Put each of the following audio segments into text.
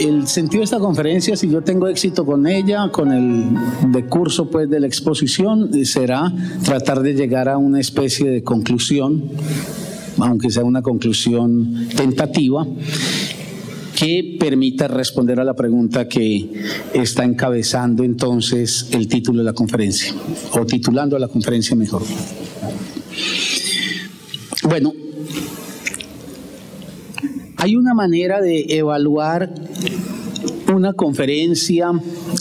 el sentido de esta conferencia, si yo tengo éxito con ella, con el decurso pues de la exposición, será tratar de llegar a una especie de conclusión, aunque sea una conclusión tentativa, que permita responder a la pregunta que está encabezando entonces el título de la conferencia, o titulando a la conferencia mejor. Bueno, hay una manera de evaluar una conferencia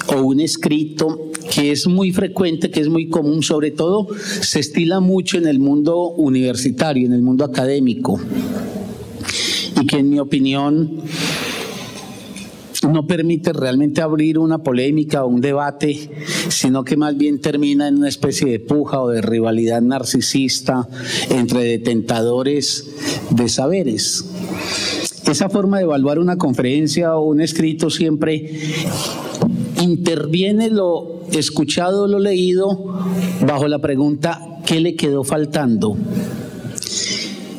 o un escrito que es muy frecuente, que es muy común, sobre todo se estila mucho en el mundo universitario, en el mundo académico, y que en mi opinión no permite realmente abrir una polémica o un debate, sino que más bien termina en una especie de puja o de rivalidad narcisista entre detentadores de saberes. Esa forma de evaluar una conferencia o un escrito siempre interviene lo escuchado o lo leído bajo la pregunta ¿qué le quedó faltando?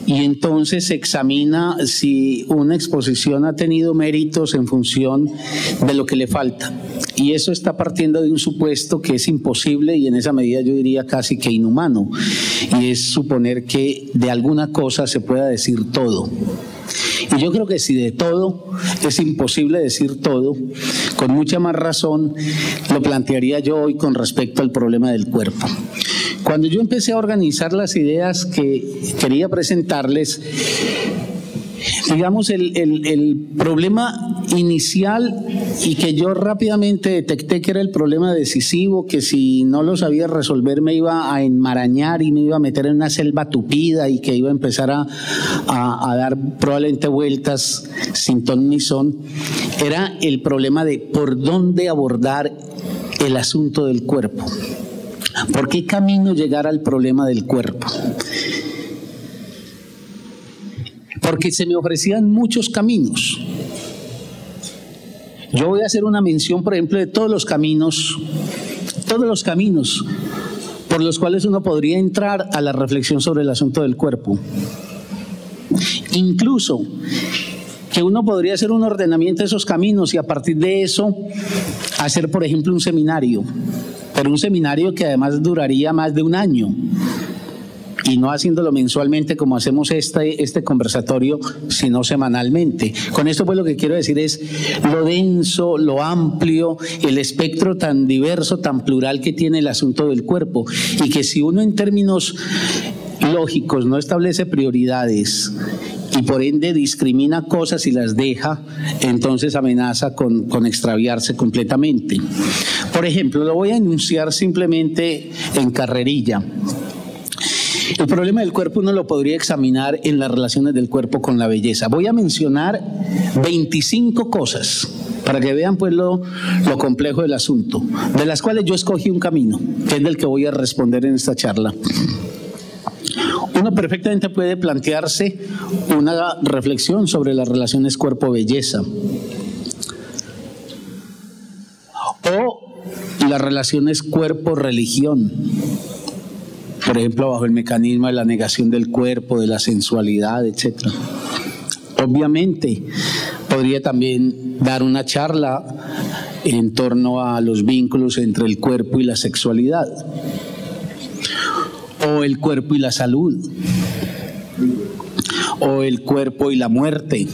Y entonces se examina si una exposición ha tenido méritos en función de lo que le falta. Y eso está partiendo de un supuesto que es imposible y en esa medida yo diría casi que inhumano. Y es suponer que de alguna cosa se pueda decir todo. Y yo creo que si de todo es imposible decir todo, con mucha más razón lo plantearía yo hoy con respecto al problema del cuerpo. Cuando yo empecé a organizar las ideas que quería presentarles, digamos, el problema inicial y que yo rápidamente detecté que era el problema decisivo, que si no lo sabía resolver me iba a enmarañar y me iba a meter en una selva tupida y que iba a empezar a dar probablemente vueltas sin ton ni son, era el problema de por dónde abordar el asunto del cuerpo. ¿Por qué camino llegar al problema del cuerpo? Porque se me ofrecían muchos caminos. Yo voy a hacer una mención, por ejemplo, de todos los caminos por los cuales uno podría entrar a la reflexión sobre el asunto del cuerpo. Incluso que uno podría hacer un ordenamiento de esos caminos y a partir de eso hacer, por ejemplo, un seminario. Pero un seminario que además duraría más de un año y no haciéndolo mensualmente como hacemos este conversatorio, sino semanalmente. Con esto pues lo que quiero decir es lo denso, lo amplio, el espectro tan diverso, tan plural que tiene el asunto del cuerpo y que si uno en términos lógicos no establece prioridades y por ende discrimina cosas y las deja, entonces amenaza con extraviarse completamente. Por ejemplo, lo voy a enunciar simplemente en carrerilla. El problema del cuerpo uno lo podría examinar en las relaciones del cuerpo con la belleza. Voy a mencionar 25 cosas para que vean pues lo complejo del asunto, de las cuales yo escogí un camino, que es del que voy a responder en esta charla. Uno perfectamente puede plantearse una reflexión sobre las relaciones cuerpo-belleza o las relaciones cuerpo-religión, por ejemplo, bajo el mecanismo de la negación del cuerpo, de la sensualidad, etc. Obviamente, podría también dar una charla en torno a los vínculos entre el cuerpo y la sexualidad, o el cuerpo y la salud, o el cuerpo y la muerte,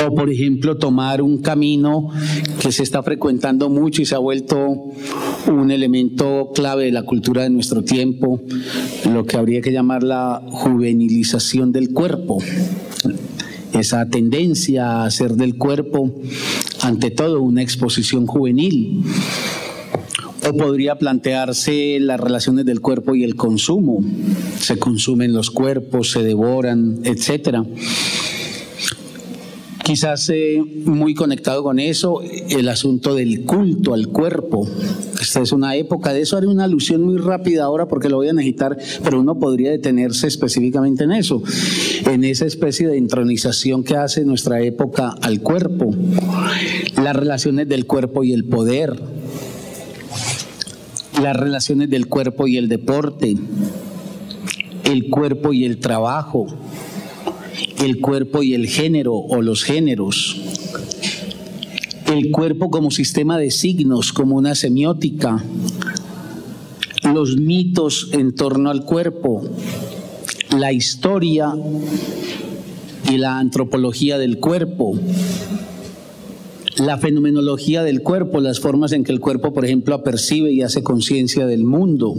o por ejemplo tomar un camino que se está frecuentando mucho y se ha vuelto un elemento clave de la cultura de nuestro tiempo, lo que habría que llamar la juvenilización del cuerpo, esa tendencia a hacer del cuerpo ante todo una exposición juvenil. O podría plantearse las relaciones del cuerpo y el consumo. Se consumen los cuerpos, se devoran, etcétera. Quizás muy conectado con eso, el asunto del culto al cuerpo. Esta es una época, de eso haré una alusión muy rápida ahora porque lo voy a necesitar, pero uno podría detenerse específicamente en eso, en esa especie de entronización que hace nuestra época al cuerpo. Las relaciones del cuerpo y el poder. Las relaciones del cuerpo y el deporte, el cuerpo y el trabajo, el cuerpo y el género o los géneros, el cuerpo como sistema de signos, como una semiótica, los mitos en torno al cuerpo, la historia y la antropología del cuerpo, la fenomenología del cuerpo, las formas en que el cuerpo, por ejemplo, apercibe y hace conciencia del mundo,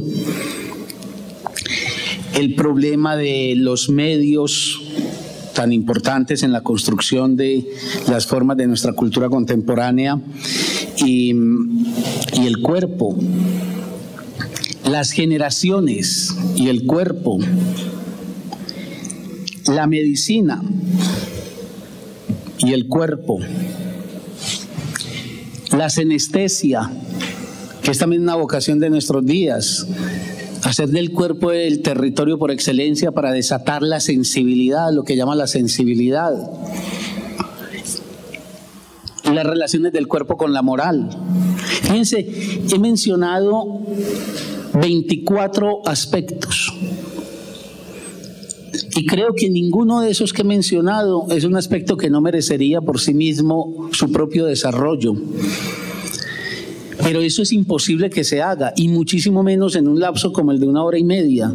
el problema de los medios tan importantes en la construcción de las formas de nuestra cultura contemporánea y el cuerpo, las generaciones y el cuerpo, la medicina y el cuerpo, la senestesia, que es también una vocación de nuestros días, hacer del cuerpo el territorio por excelencia para desatar la sensibilidad, lo que llama la sensibilidad, las relaciones del cuerpo con la moral. Fíjense, he mencionado 24 aspectos y creo que ninguno de esos que he mencionado es un aspecto que no merecería por sí mismo su propio desarrollo. Pero eso es imposible que se haga, y muchísimo menos en un lapso como el de 1 hora y media.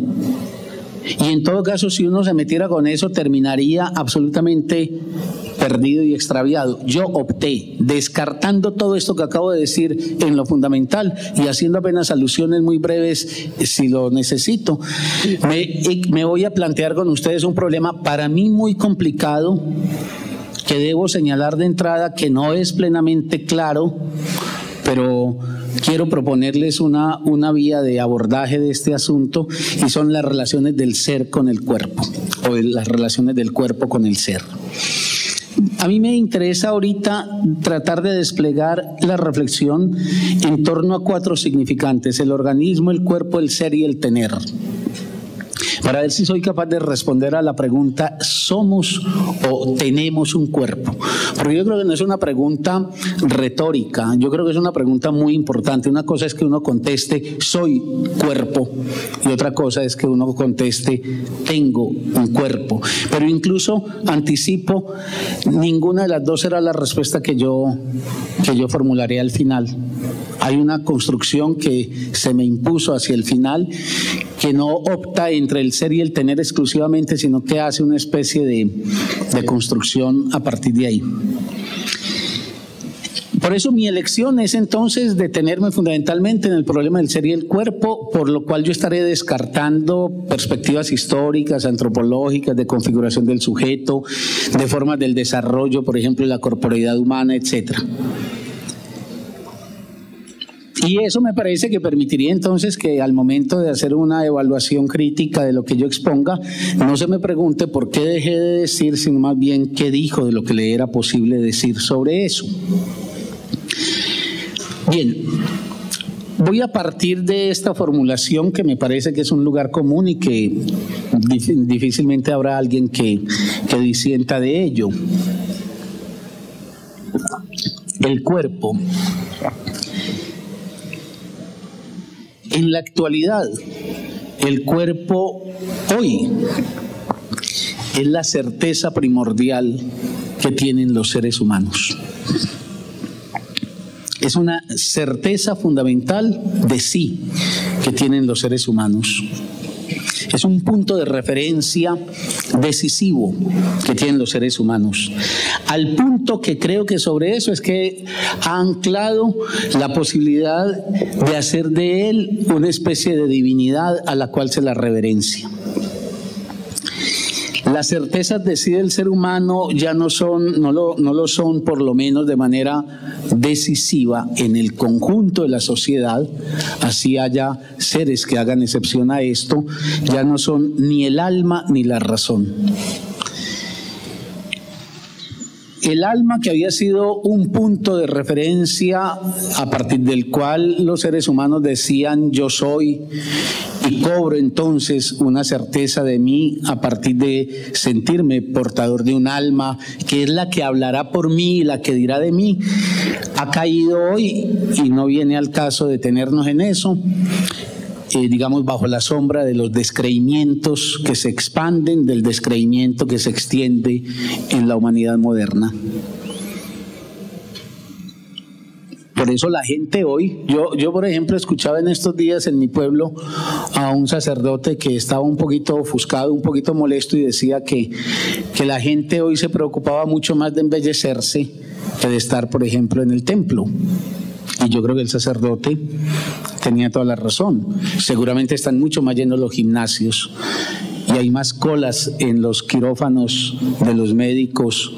Y en todo caso, si uno se metiera con eso, terminaría absolutamente perdido y extraviado. Yo opté, descartando todo esto que acabo de decir en lo fundamental y haciendo apenas alusiones muy breves si lo necesito, me voy a plantear con ustedes un problema para mí muy complicado, que debo señalar de entrada que no es plenamente claro, pero quiero proponerles una vía de abordaje de este asunto, y son las relaciones del ser con el cuerpo, o las relaciones del cuerpo con el ser. A mí me interesa ahorita tratar de desplegar la reflexión en torno a 4 significantes: el organismo, el cuerpo, el ser y el tener, para ver si soy capaz de responder a la pregunta: ¿somos o tenemos un cuerpo? Porque yo creo que no es una pregunta retórica, yo creo que es una pregunta muy importante. Una cosa es que uno conteste soy cuerpo, y otra cosa es que uno conteste tengo un cuerpo. Pero incluso anticipo, ninguna de las dos será la respuesta que yo formularé al final. Hay una construcción que se me impuso hacia el final, que no opta entre el ser y el tener exclusivamente, sino que hace una especie de construcción a partir de ahí. Por eso mi elección es entonces detenerme fundamentalmente en el problema del ser y el cuerpo, por lo cual yo estaré descartando perspectivas históricas, antropológicas, de configuración del sujeto, de formas del desarrollo, por ejemplo, la corporeidad humana, etcétera. Y eso me parece que permitiría entonces que al momento de hacer una evaluación crítica de lo que yo exponga, no se me pregunte por qué dejé de decir, sino más bien qué dijo de lo que le era posible decir sobre eso. Bien, voy a partir de esta formulación que me parece que es un lugar común y que difícilmente habrá alguien que disienta de ello. El cuerpo. En la actualidad, el cuerpo hoy es la certeza primordial que tienen los seres humanos. Es una certeza fundamental de sí que tienen los seres humanos. Es un punto de referencia decisivo que tienen los seres humanos. Al punto que creo que sobre eso es que ha anclado la posibilidad de hacer de él una especie de divinidad a la cual se la reverencia. Las certezas de sí del ser humano ya no lo son, por lo menos de manera decisiva en el conjunto de la sociedad, así haya seres que hagan excepción a esto, ya no son ni el alma ni la razón. El alma, que había sido un punto de referencia a partir del cual los seres humanos decían yo soy, y cobro entonces una certeza de mí a partir de sentirme portador de un alma que es la que hablará por mí, la que dirá de mí, ha caído hoy, y no viene al caso detenernos en eso, digamos, bajo la sombra de los descreimientos que se expanden, del descreimiento que se extiende en la humanidad moderna. Por eso la gente hoy, yo por ejemplo escuchaba en estos días en mi pueblo a un sacerdote que estaba un poquito ofuscado, un poquito molesto, y decía que la gente hoy se preocupaba mucho más de embellecerse que de estar, por ejemplo, en el templo. Y yo creo que el sacerdote tenía toda la razón. Seguramente están mucho más llenos los gimnasios y hay más colas en los quirófanos de los médicos,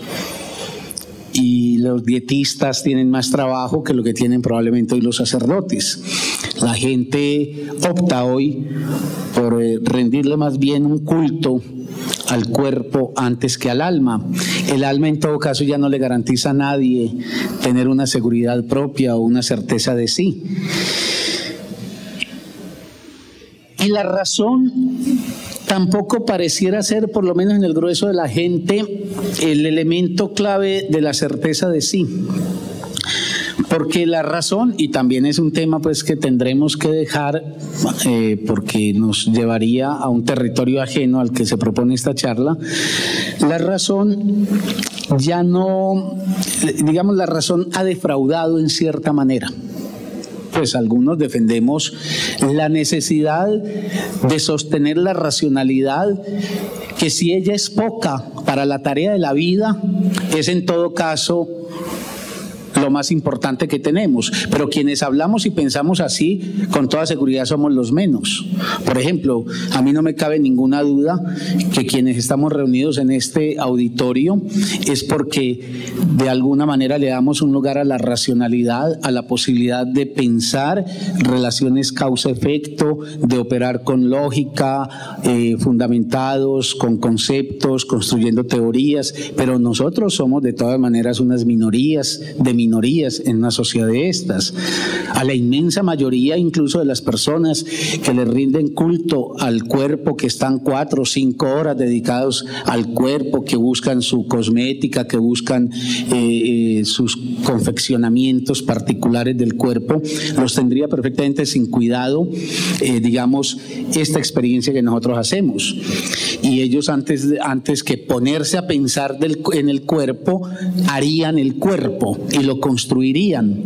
y los dietistas tienen más trabajo que lo que tienen probablemente hoy los sacerdotes. La gente opta hoy por rendirle más bien un culto al cuerpo antes que al alma. El alma en todo caso ya no le garantiza a nadie tener una seguridad propia o una certeza de sí. Y la razón tampoco pareciera ser, por lo menos en el grueso de la gente, el elemento clave de la certeza de sí. Porque la razón, y también es un tema pues que tendremos que dejar porque nos llevaría a un territorio ajeno al que se propone esta charla, la razón ya no, digamos, la razón ha defraudado en cierta manera. Pues algunos defendemos la necesidad de sostener la racionalidad, que si ella es poca para la tarea de la vida, es en todo caso lo más importante que tenemos. Pero quienes hablamos y pensamos así, con toda seguridad somos los menos. Por ejemplo, a mí no me cabe ninguna duda que quienes estamos reunidos en este auditorio es porque de alguna manera le damos un lugar a la racionalidad, a la posibilidad de pensar relaciones causa-efecto, de operar con lógica, fundamentados, con conceptos, construyendo teorías, pero nosotros somos de todas maneras unas minorías en una sociedad de estas. A la inmensa mayoría incluso de las personas que le rinden culto al cuerpo, que están 4 o 5 horas dedicados al cuerpo, que buscan su cosmética, que buscan sus confeccionamientos particulares del cuerpo, los tendría perfectamente sin cuidado, digamos, esta experiencia que nosotros hacemos. Y ellos antes que ponerse a pensar en el cuerpo, harían el cuerpo y lo construirían,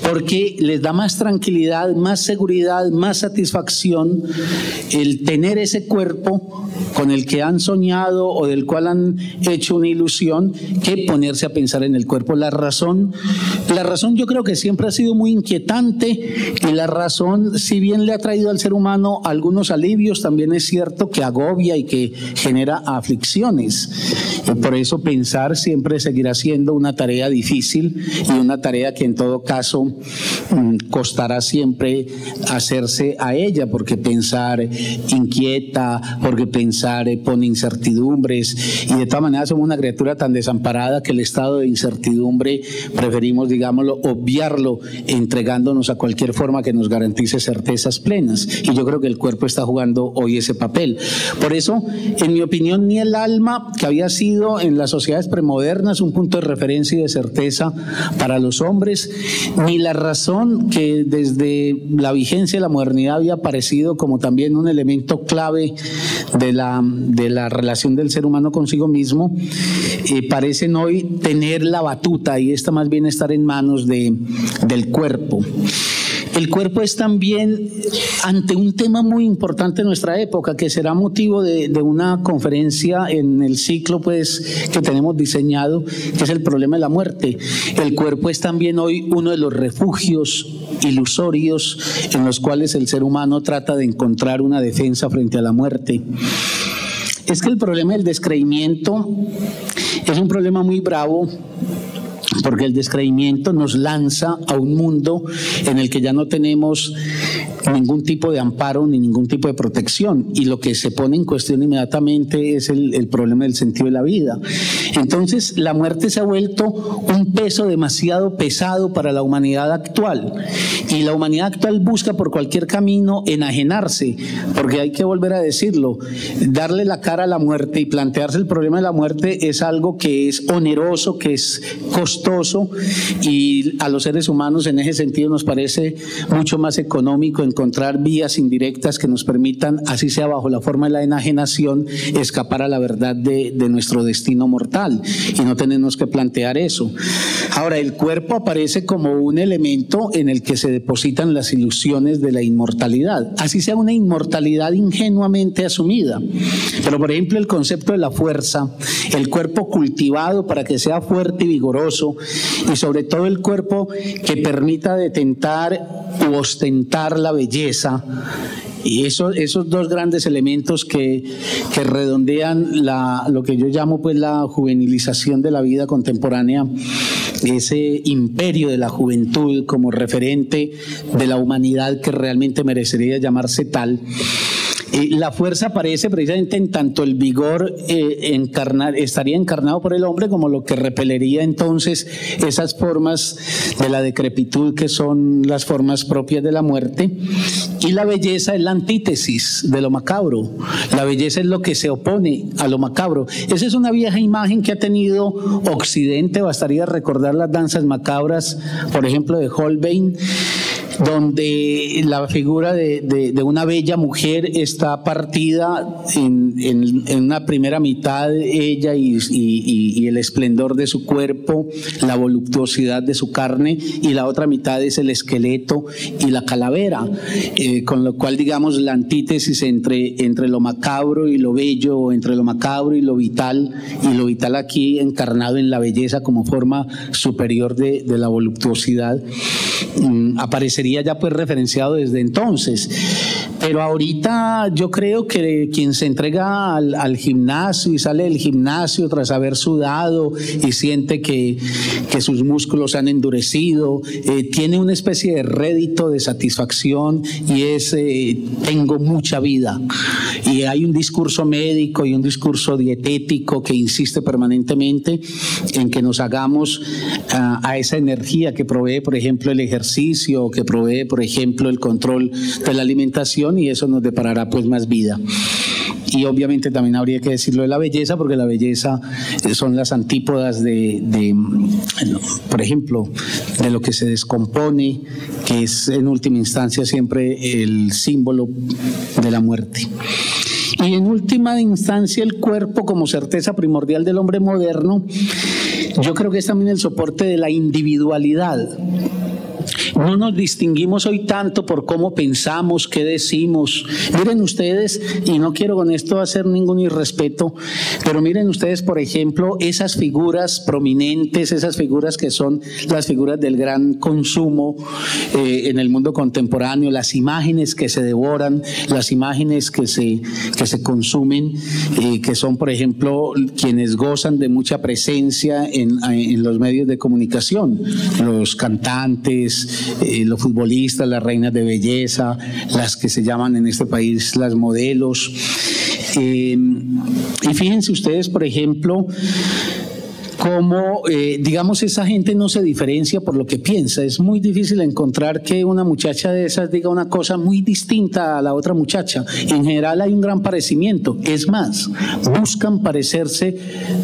porque les da más tranquilidad, más seguridad, más satisfacción el tener ese cuerpo con el que han soñado o del cual han hecho una ilusión, que ponerse a pensar en el cuerpo. La razón yo creo que siempre ha sido muy inquietante, y la razón, si bien le ha traído al ser humano algunos alivios, también es cierto que agobia y que genera aflicciones. Y por eso pensar siempre seguirá siendo una tarea difícil y una tarea que en todo caso costará siempre hacerse a ella, porque pensar inquieta, porque pensar pone incertidumbres, y de todas maneras somos una criatura tan desamparada que el estado de incertidumbre preferimos, digámoslo, obviarlo, entregándonos a cualquier forma que nos garantice certezas plenas, y yo creo que el cuerpo está jugando hoy ese papel. Por eso, en mi opinión, ni el alma, que había sido en las sociedades premodernas un punto de referencia y de certeza para los hombres, ni la razón, que desde la vigencia de la modernidad había aparecido como también un elemento clave de la relación del ser humano consigo mismo, parecen hoy tener la batuta, y esta más bien estar en manos del cuerpo. El cuerpo es también ante un tema muy importante en nuestra época, que será motivo de una conferencia en el ciclo pues que tenemos diseñado, que es el problema de la muerte. El cuerpo es también hoy uno de los refugios ilusorios en los cuales el ser humano trata de encontrar una defensa frente a la muerte. Es que el problema del descreimiento es un problema muy bravo, porque el descreimiento nos lanza a un mundo en el que ya no tenemos ningún tipo de amparo ni ningún tipo de protección, y lo que se pone en cuestión inmediatamente es el problema del sentido de la vida. Entonces la muerte se ha vuelto un peso demasiado pesado para la humanidad actual, y la humanidad actual busca por cualquier camino enajenarse, porque hay que volver a decirlo, darle la cara a la muerte y plantearse el problema de la muerte es algo que es oneroso, que es costoso, costoso, y a los seres humanos en ese sentido nos parece mucho más económico encontrar vías indirectas que nos permitan, así sea bajo la forma de la enajenación, escapar a la verdad de nuestro destino mortal y no tenemos que plantear eso. Ahora, el cuerpo aparece como un elemento en el que se depositan las ilusiones de la inmortalidad, así sea una inmortalidad ingenuamente asumida. Pero, por ejemplo, el concepto de la fuerza, el cuerpo cultivado para que sea fuerte y vigoroso, y sobre todo el cuerpo que permita detentar u ostentar la belleza. Y esos dos grandes elementos que redondean lo que yo llamo pues la juvenilización de la vida contemporánea, ese imperio de la juventud como referente de la humanidad que realmente merecería llamarse tal. La fuerza aparece precisamente en tanto el vigor estaría encarnado por el hombre, como lo que repelería entonces esas formas de la decrepitud que son las formas propias de la muerte, y la belleza es la antítesis de lo macabro. La belleza es lo que se opone a lo macabro. Esa es una vieja imagen que ha tenido Occidente. Bastaría recordar las danzas macabras, por ejemplo, de Holbein, donde la figura de una bella mujer está partida en una primera mitad, ella y el esplendor de su cuerpo, la voluptuosidad de su carne, y la otra mitad es el esqueleto y la calavera, con lo cual, digamos, la antítesis entre lo macabro y lo bello, o entre lo macabro y lo vital aquí encarnado en la belleza como forma superior de la voluptuosidad, aparecería ya pues referenciado desde entonces. Pero ahorita yo creo que quien se entrega al gimnasio y sale del gimnasio tras haber sudado y siente que sus músculos han endurecido, tiene una especie de rédito de satisfacción, y es tengo mucha vida. Y hay un discurso médico y un discurso dietético que insiste permanentemente en que nos hagamos a esa energía que provee, por ejemplo, el ejercicio, que provee, por ejemplo, el control de la alimentación, y eso nos deparará pues más vida. Y obviamente también habría que decirlo de la belleza, porque la belleza son las antípodas por ejemplo, de lo que se descompone, que es en última instancia siempre el símbolo de la muerte. Y en última instancia el cuerpo como certeza primordial del hombre moderno, yo creo que es también el soporte de la individualidad. No nos distinguimos hoy tanto por cómo pensamos, qué decimos. Miren ustedes, y no quiero con esto hacer ningún irrespeto, pero miren ustedes, por ejemplo, esas figuras prominentes, esas figuras que son las figuras del gran consumo en el mundo contemporáneo, las imágenes que se devoran, las imágenes que se consumen, que son, por ejemplo, quienes gozan de mucha presencia en los medios de comunicación, los cantantes, los futbolistas, las reinas de belleza, las que se llaman en este país las modelos. Y fíjense ustedes, por ejemplo, cómo, digamos, esa gente no se diferencia por lo que piensa. Es muy difícil encontrar que una muchacha de esas diga una cosa muy distinta a la otra muchacha. En general hay un gran parecimiento. Es más, buscan parecerse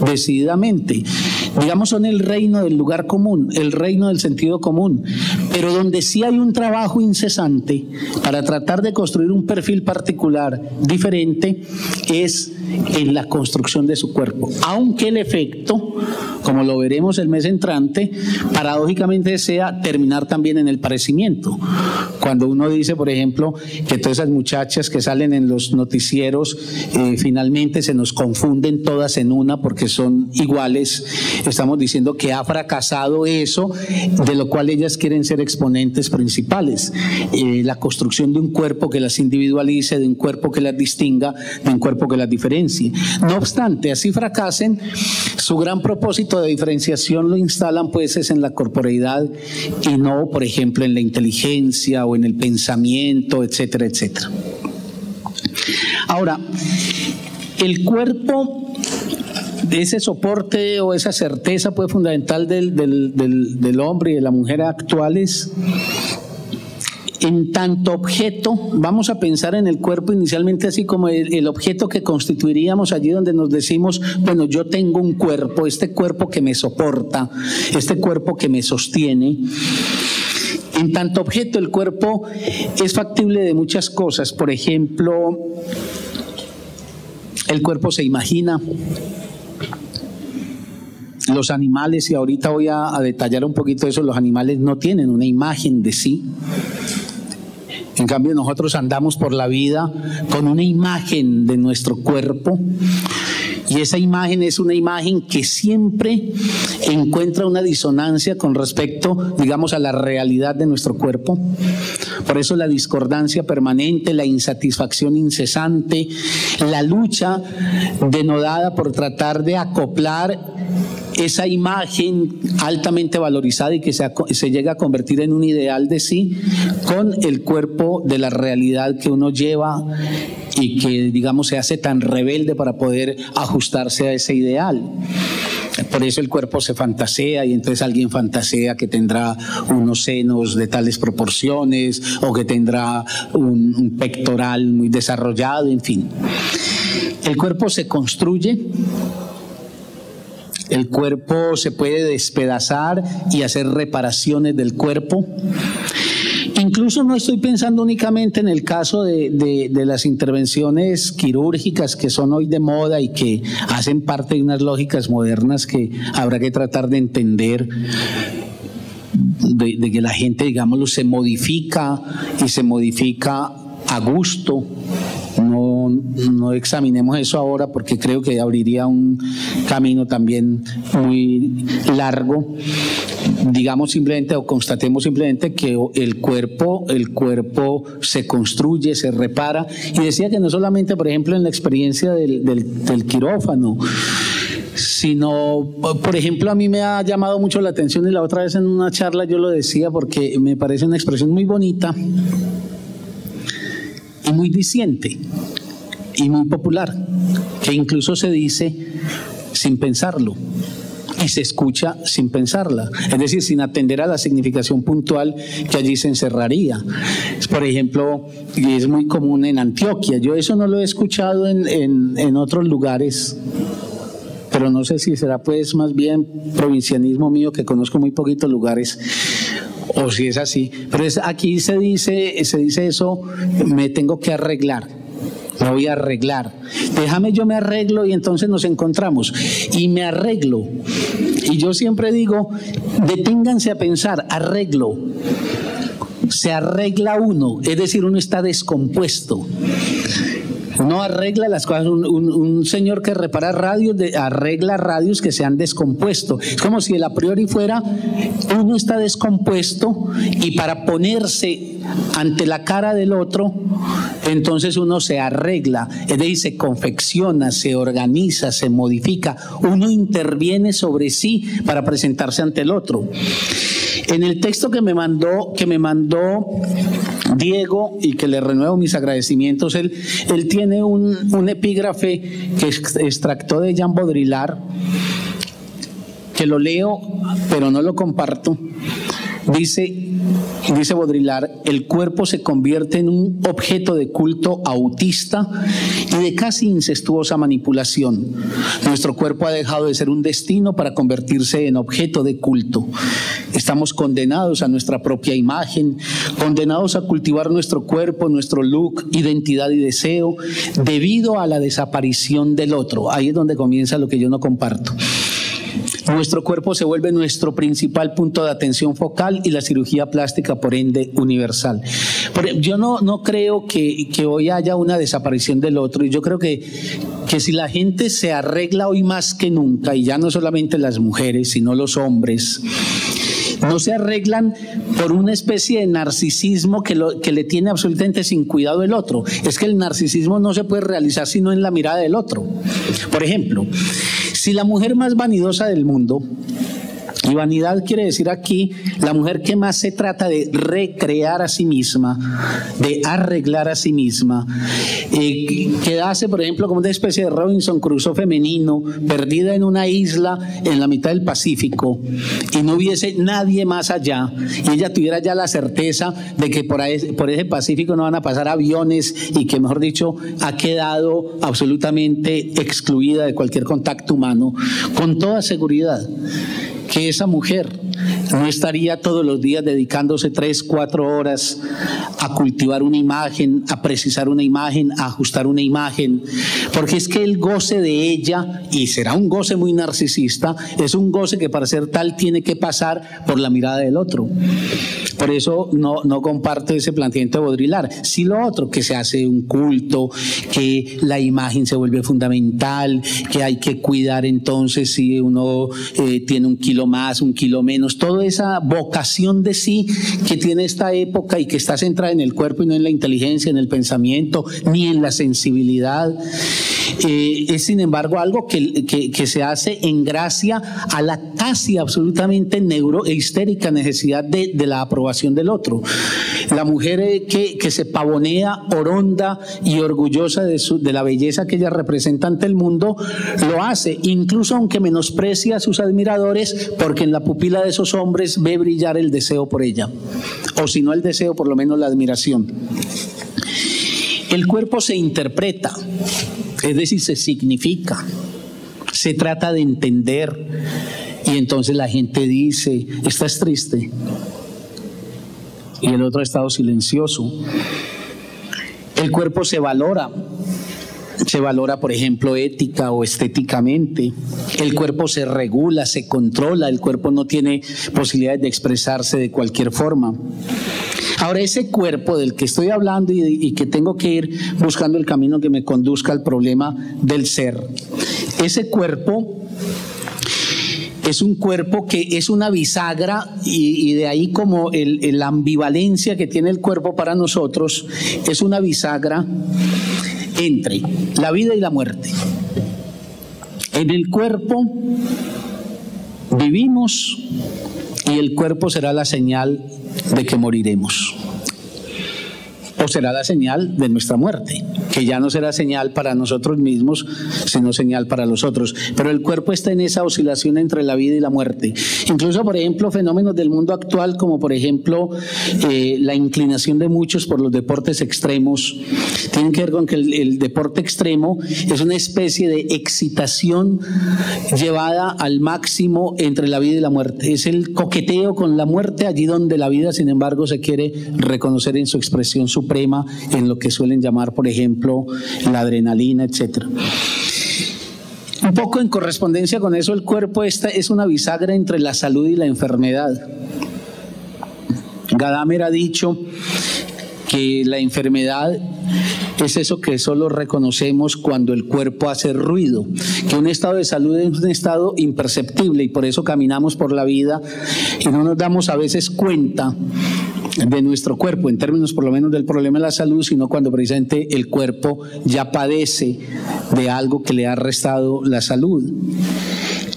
decididamente. Digamos, son el reino del lugar común, el reino del sentido común. Pero donde sí hay un trabajo incesante para tratar de construir un perfil particular diferente es en la construcción de su cuerpo. Aunque el efecto, como lo veremos el mes entrante, paradójicamente sea terminar también en el parecimiento. Cuando uno dice, por ejemplo, que todas esas muchachas que salen en los noticieros finalmente se nos confunden todas en una porque son iguales, estamos diciendo que ha fracasado eso de lo cual ellas quieren ser exponentes principales. La construcción de un cuerpo que las individualice, de un cuerpo que las distinga, de un cuerpo que las diferencie. No obstante, así fracasen, su gran propósito de diferenciación lo instalan pues es en la corporeidad y no, por ejemplo, en la inteligencia o en el pensamiento, etcétera, etcétera. Ahora, el cuerpo, ese soporte o esa certeza pues fundamental del hombre y de la mujer actuales, En tanto objeto, vamos a pensar en el cuerpo inicialmente así como el objeto que constituiríamos allí donde nos decimos, bueno, yo tengo un cuerpo, este cuerpo que me soporta, este cuerpo que me sostiene. En tanto objeto, el cuerpo es factible de muchas cosas. Por ejemplo, el cuerpo se imagina. Los animales, y ahorita voy a detallar un poquito eso, los animales no tienen una imagen de sí. En cambio, nosotros andamos por la vida con una imagen de nuestro cuerpo, y esa imagen es una imagen que siempre encuentra una disonancia con respecto, digamos, a la realidad de nuestro cuerpo. Por eso la discordancia permanente, la insatisfacción incesante, la lucha denodada por tratar de acoplar esa imagen altamente valorizada y que se llega a convertir en un ideal de sí con el cuerpo de la realidad que uno lleva y que, digamos, se hace tan rebelde para poder ajustarse a ese ideal. Por eso el cuerpo se fantasea, y entonces alguien fantasea que tendrá unos senos de tales proporciones o que tendrá un pectoral muy desarrollado, en fin. El cuerpo se construye. El cuerpo se puede despedazar y hacer reparaciones del cuerpo. Incluso no estoy pensando únicamente en el caso de las intervenciones quirúrgicas que son hoy de moda y que hacen parte de unas lógicas modernas que habrá que tratar de entender, de que la gente, digámoslo, se modifica y se modifica a gusto. No examinemos eso ahora porque creo que abriría un camino también muy largo. Digamos simplemente o constatemos simplemente que el cuerpo se construye, se repara. Y decía que no solamente, por ejemplo, en la experiencia del quirófano, sino, por ejemplo, a mí me ha llamado mucho la atención, y la otra vez en una charla yo lo decía porque me parece una expresión muy bonita y muy diciente y muy popular, que incluso se dice sin pensarlo y se escucha sin pensarla, es decir, sin atender a la significación puntual que allí se encerraría. Por ejemplo, y es muy común en Antioquia, yo eso no lo he escuchado en otros lugares, pero no sé si será pues más bien provincianismo mío, que conozco muy poquitos lugares, o si es así, pero aquí se dice eso: me tengo que arreglar, me voy a arreglar, déjame yo me arreglo y entonces nos encontramos, y me arreglo. Y yo siempre digo, deténganse a pensar, arreglo, se arregla uno, es decir, uno está descompuesto. Uno arregla las cosas. Un señor que repara radios arregla radios que se han descompuesto. Es como si el a priori fuera, uno está descompuesto y para ponerse ante la cara del otro, entonces uno se arregla, es decir, se confecciona, se organiza, se modifica, uno interviene sobre sí para presentarse ante el otro. En el texto que me mandó Diego, y que le renuevo mis agradecimientos, él tiene un epígrafe que extractó de Jean Baudrillard, que lo leo pero no lo comparto. Dice Baudrillard: el cuerpo se convierte en un objeto de culto autista y de casi incestuosa manipulación. Nuestro cuerpo ha dejado de ser un destino para convertirse en objeto de culto. Estamos condenados a nuestra propia imagen, condenados a cultivar nuestro cuerpo, nuestro look, identidad y deseo, debido a la desaparición del otro. Ahí es donde comienza lo que yo no comparto. Nuestro cuerpo se vuelve nuestro principal punto de atención focal y la cirugía plástica, por ende, universal. Yo no creo que hoy haya una desaparición del otro, y yo creo que si la gente se arregla hoy más que nunca, y ya no solamente las mujeres, sino los hombres, no se arreglan por una especie de narcisismo que le tiene absolutamente sin cuidado el otro. Es que el narcisismo no se puede realizar sino en la mirada del otro. Por ejemplo, si la mujer más vanidosa del mundo Y vanidad quiere decir aquí la mujer que más se trata de recrear a sí misma, de arreglar a sí misma, que hace, por ejemplo, como una especie de Robinson Crusoe femenino, perdida en una isla en la mitad del Pacífico, y no hubiese nadie más allá, y ella tuviera ya la certeza de que por ese Pacífico no van a pasar aviones, y que, mejor dicho, ha quedado absolutamente excluida de cualquier contacto humano, con toda seguridad que esa mujer no estaría todos los días dedicándose 3, 4 horas a cultivar una imagen, a precisar una imagen, a ajustar una imagen, porque es que el goce de ella, y será un goce muy narcisista, es un goce que para ser tal tiene que pasar por la mirada del otro. Por eso no comparto ese planteamiento de Baudrillard. Sí lo otro, que se hace un culto, que la imagen se vuelve fundamental, que hay que cuidar entonces si uno tiene 1 kilo más, 1 kilo menos, toda esa vocación de sí que tiene esta época y que está centrada en el cuerpo y no en la inteligencia, en el pensamiento, ni en la sensibilidad. Es sin embargo algo que se hace en gracia a la casi absolutamente histérica necesidad de la aprobación del otro. La mujer que se pavonea, oronda y orgullosa de la belleza que ella representa ante el mundo, lo hace, incluso aunque menosprecia a sus admiradores, porque en la pupila de esos hombres ve brillar el deseo por ella, o si no el deseo, por lo menos la admiración. El cuerpo se interpreta, es decir, se significa, se trata de entender, y entonces la gente dice: estás triste, y el otro ha estado silencioso. El cuerpo se valora, por ejemplo, ética o estéticamente. El cuerpo se regula, se controla, el cuerpo no tiene posibilidades de expresarse de cualquier forma. Ahora, ese cuerpo del que estoy hablando y que tengo que ir buscando el camino que me conduzca al problema del ser, ese cuerpo es un cuerpo que es una bisagra, y de ahí como la ambivalencia que tiene el cuerpo para nosotros, es una bisagra entre la vida y la muerte. En el cuerpo vivimos y el cuerpo será la señal de que moriremos, o será la señal de nuestra muerte, que ya no será señal para nosotros mismos, sino señal para los otros. Pero el cuerpo está en esa oscilación entre la vida y la muerte. Incluso, por ejemplo, fenómenos del mundo actual, como por ejemplo la inclinación de muchos por los deportes extremos, tienen que ver con que el deporte extremo es una especie de excitación llevada al máximo entre la vida y la muerte. Es el coqueteo con la muerte, allí donde la vida, sin embargo, se quiere reconocer en su expresión suprema, en lo que suelen llamar, por ejemplo, la adrenalina, etc. Un poco en correspondencia con eso, el cuerpo es una bisagra entre la salud y la enfermedad. Gadamer ha dicho que la enfermedad es eso que solo reconocemos cuando el cuerpo hace ruido, que un estado de salud es un estado imperceptible, y por eso caminamos por la vida y no nos damos a veces cuenta de nuestro cuerpo, en términos por lo menos del problema de la salud, sino cuando precisamente el cuerpo ya padece de algo que le ha restado la salud.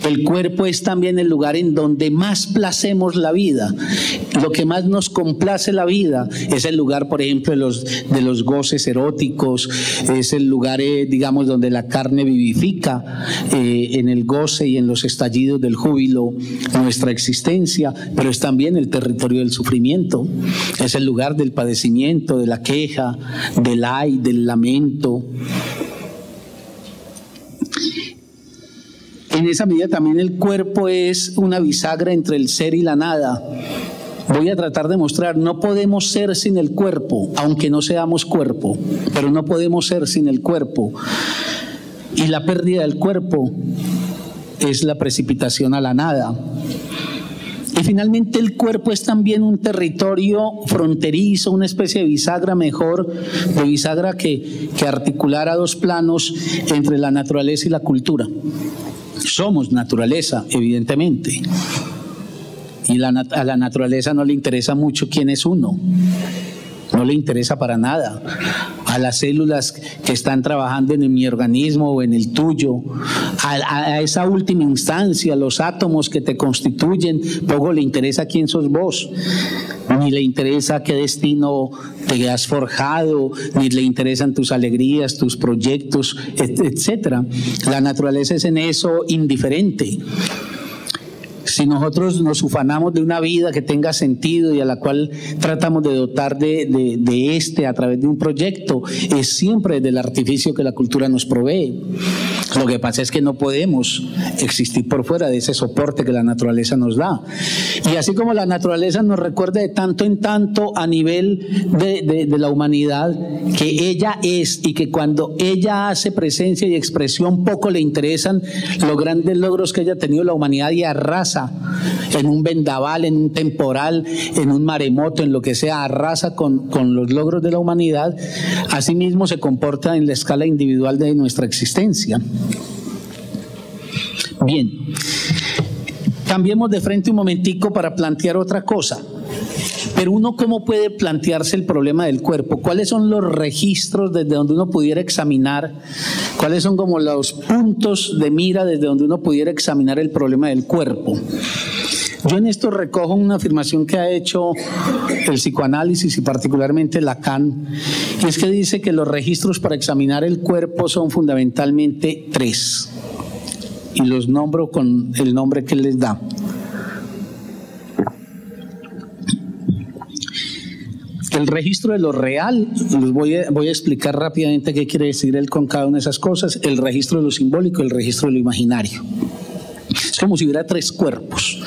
El cuerpo es también el lugar en donde más placemos la vida. Lo que más nos complace la vida es el lugar, por ejemplo, de los goces eróticos, es el lugar, digamos, donde la carne vivifica en el goce y en los estallidos del júbilo nuestra existencia, pero es también el territorio del sufrimiento, es el lugar del padecimiento, de la queja, del ay, del lamento. En esa medida también el cuerpo es una bisagra entre el ser y la nada. Voy a tratar de mostrar, no podemos ser sin el cuerpo, aunque no seamos cuerpo, pero no podemos ser sin el cuerpo. Y la pérdida del cuerpo es la precipitación a la nada. Y finalmente el cuerpo es también un territorio fronterizo, una especie de bisagra de bisagra que articulara 2 planos entre la naturaleza y la cultura. Somos naturaleza, evidentemente, y a la naturaleza no le interesa mucho quién es uno, no le interesa para nada. a las células que están trabajando en mi organismo o en el tuyo, a esa última instancia, los átomos que te constituyen. Poco le interesa quién sos vos, ni le interesa qué destino te has forjado, ni le interesan tus alegrías, tus proyectos, etcétera. La naturaleza es en eso indiferente. Si nosotros nos ufanamos de una vida que tenga sentido y a la cual tratamos de dotar de a través de un proyecto, es siempre del artificio que la cultura nos provee. Lo que pasa es que no podemos existir por fuera de ese soporte que la naturaleza nos da. Y así como la naturaleza nos recuerda de tanto en tanto a nivel de la humanidad que ella es, y que cuando ella hace presencia y expresión poco le interesan los grandes logros que haya tenido la humanidad y arrasa en un vendaval, en un temporal, en un maremoto, en lo que sea, arrasa con los logros de la humanidad, asimismo se comporta en la escala individual de nuestra existencia. Bien, cambiemos de frente un momentico para plantear otra cosa. Pero uno, ¿cómo puede plantearse el problema del cuerpo? ¿Cuáles son los registros desde donde uno pudiera examinar? ¿Cuáles son como los puntos de mira desde donde uno pudiera examinar el problema del cuerpo? Yo en esto recojo una afirmación que ha hecho el psicoanálisis y particularmente Lacan, y es que dice que los registros para examinar el cuerpo son fundamentalmente 3, y los nombro con el nombre que les da. El registro de lo real, les voy a explicar rápidamente qué quiere decir él con cada una de esas cosas. El registro de lo simbólico, el registro de lo imaginario. Es como si hubiera 3 cuerpos.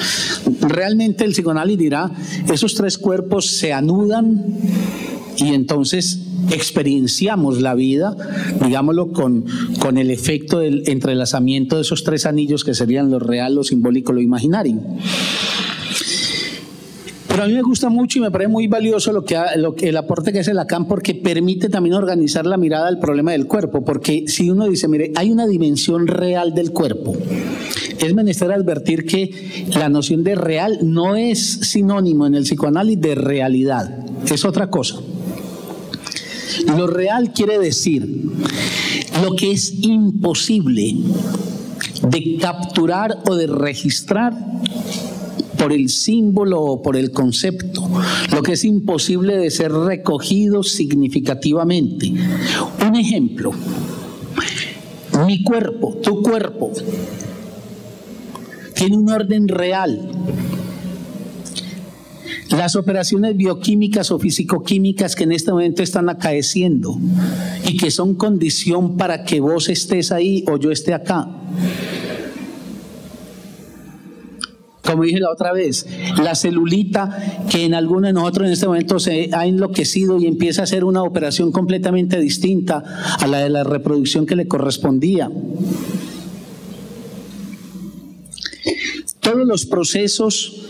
Realmente el psicoanálisis dirá, esos 3 cuerpos se anudan y entonces experienciamos la vida, digámoslo, con el efecto del entrelazamiento de esos 3 anillos que serían lo real, lo simbólico, lo imaginario. Pero a mí me gusta mucho y me parece muy valioso el aporte que hace Lacan, porque permite también organizar la mirada al problema del cuerpo. Porque si uno dice, mire, hay una dimensión real del cuerpo, es menester advertir que la noción de real no es sinónimo en el psicoanálisis de realidad, es otra cosa. Lo real quiere decir lo que es imposible de capturar o de registrar por el símbolo o por el concepto, lo que es imposible de ser recogido significativamente. Un ejemplo, mi cuerpo, tu cuerpo, tiene un orden real. Las operaciones bioquímicas o fisicoquímicas que en este momento están acaeciendo y que son condición para que vos estés ahí o yo esté acá. Como dije la otra vez, la celulita que en alguno de nosotros en este momento se ha enloquecido y empieza a hacer una operación completamente distinta a la de la reproducción que le correspondía. Todos los procesos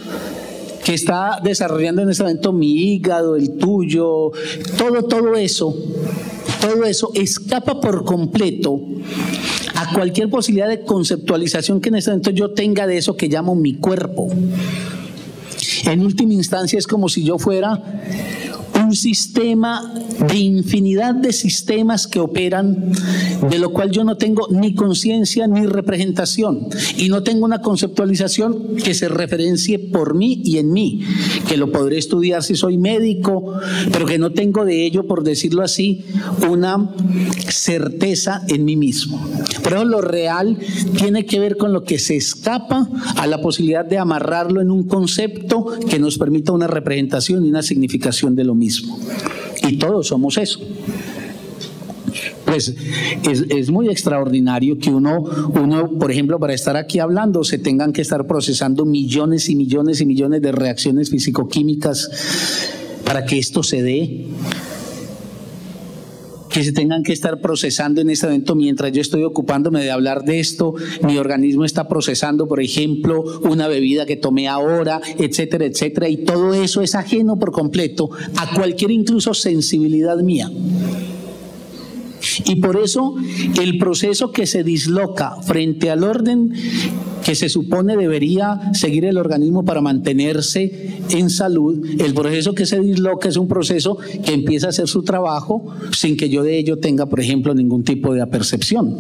que está desarrollando en este momento mi hígado, el tuyo, todo eso escapa por completo a cualquier posibilidad de conceptualización que en este momento yo tenga de eso que llamo mi cuerpo. En última instancia es como si yo fuera un sistema de infinidad de sistemas que operan, de lo cual yo no tengo ni conciencia ni representación, y no tengo una conceptualización que se referencie por mí y en mí, que lo podré estudiar si soy médico, pero que no tengo de ello, por decirlo así, una certeza en mí mismo. Pero lo real tiene que ver con lo que se escapa a la posibilidad de amarrarlo en un concepto que nos permita una representación y una significación de lo mismo. Y todos somos eso. Pues es muy extraordinario que uno, por ejemplo, para estar aquí hablando, se tengan que estar procesando millones y millones y millones de reacciones físico-químicas para que esto se dé. Que se tengan que estar procesando en este momento, mientras yo estoy ocupándome de hablar de esto, mi organismo está procesando, por ejemplo, una bebida que tomé ahora, etcétera, etcétera, y todo eso es ajeno por completo a cualquier incluso sensibilidad mía. Y por eso el proceso que se disloca frente al orden que se supone debería seguir el organismo para mantenerse en salud, el proceso que se disloca es un proceso que empieza a hacer su trabajo sin que yo de ello tenga, por ejemplo, ningún tipo de apercepción.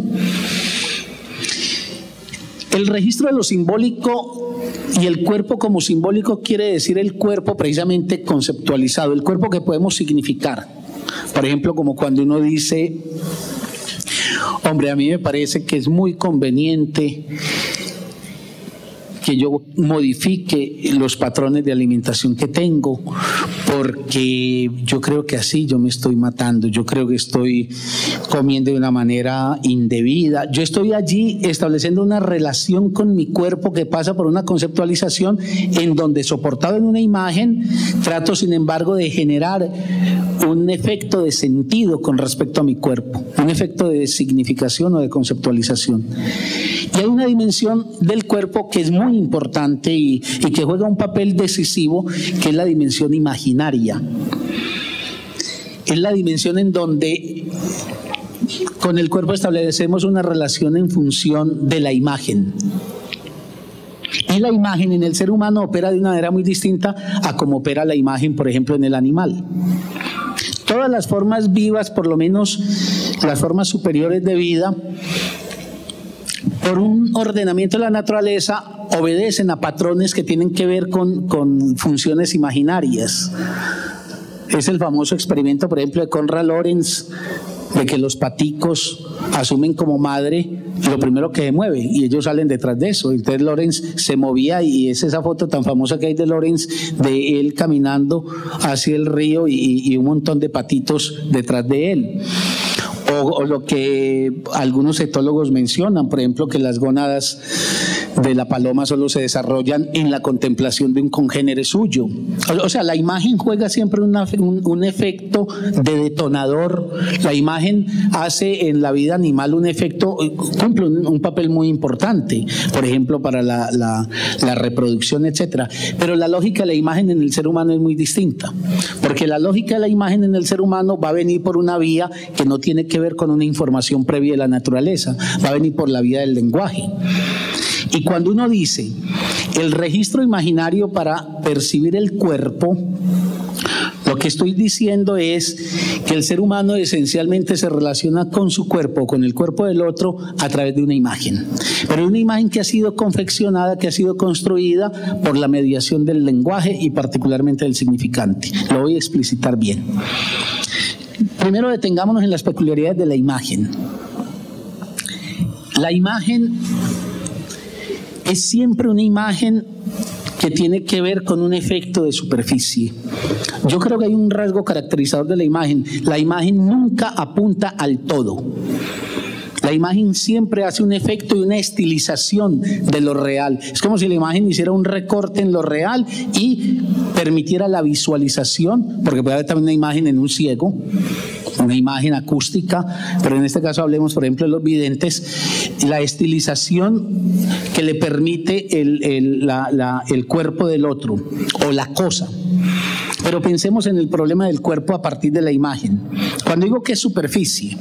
El registro de lo simbólico y el cuerpo como simbólico quiere decir el cuerpo precisamente conceptualizado, el cuerpo que podemos significar. Por ejemplo, como cuando uno dice, hombre, a mí me parece que es muy conveniente que yo modifique los patrones de alimentación que tengo, porque yo creo que así yo me estoy matando, yo creo que estoy comiendo de una manera indebida. Yo estoy allí estableciendo una relación con mi cuerpo que pasa por una conceptualización en donde, soportado en una imagen, trato sin embargo de generar un efecto de sentido con respecto a mi cuerpo, un efecto de significación o de conceptualización. Y hay una dimensión del cuerpo que es muy importante y que juega un papel decisivo, que es la dimensión imaginaria. Es la dimensión en donde con el cuerpo establecemos una relación en función de la imagen. Y la imagen en el ser humano opera de una manera muy distinta a como opera la imagen, por ejemplo, en el animal. Todas las formas vivas, por lo menos las formas superiores de vida, por un ordenamiento de la naturaleza, obedecen a patrones que tienen que ver con funciones imaginarias. Es el famoso experimento, por ejemplo, de Konrad Lorenz, de que los paticos asumen como madre lo primero que se mueve y ellos salen detrás de eso. Entonces Lorenz se movía y es esa foto tan famosa que hay de Lorenz, de él caminando hacia el río y un montón de patitos detrás de él. O lo que algunos etólogos mencionan, por ejemplo, que las gónadas de la paloma solo se desarrollan en la contemplación de un congénere suyo. O sea, la imagen juega siempre un efecto de detonador. La imagen hace en la vida animal un efecto, cumple un papel muy importante, por ejemplo, para la reproducción, etcétera. Pero la lógica de la imagen en el ser humano es muy distinta, porque la lógica de la imagen en el ser humano va a venir por una vía que no tiene que ver con una información previa de la naturaleza, va a venir por la vía del lenguaje. Y cuando uno dice el registro imaginario para percibir el cuerpo, lo que estoy diciendo es que el ser humano esencialmente se relaciona con su cuerpo, con el cuerpo del otro, a través de una imagen. Pero una imagen que ha sido confeccionada, que ha sido construida por la mediación del lenguaje y particularmente del significante. Lo voy a explicitar bien. Primero detengámonos en las peculiaridades de la imagen. La imagen es siempre una imagen que tiene que ver con un efecto de superficie. Yo creo que hay un rasgo caracterizador de la imagen. La imagen nunca apunta al todo. La imagen siempre hace un efecto y una estilización de lo real. Es como si la imagen hiciera un recorte en lo real y permitiera la visualización, porque puede haber también una imagen en un ciego, una imagen acústica, pero en este caso hablemos, por ejemplo, de los videntes, la estilización que le permite el cuerpo del otro o la cosa. Pero pensemos en el problema del cuerpo a partir de la imagen. Cuando digo que es superficie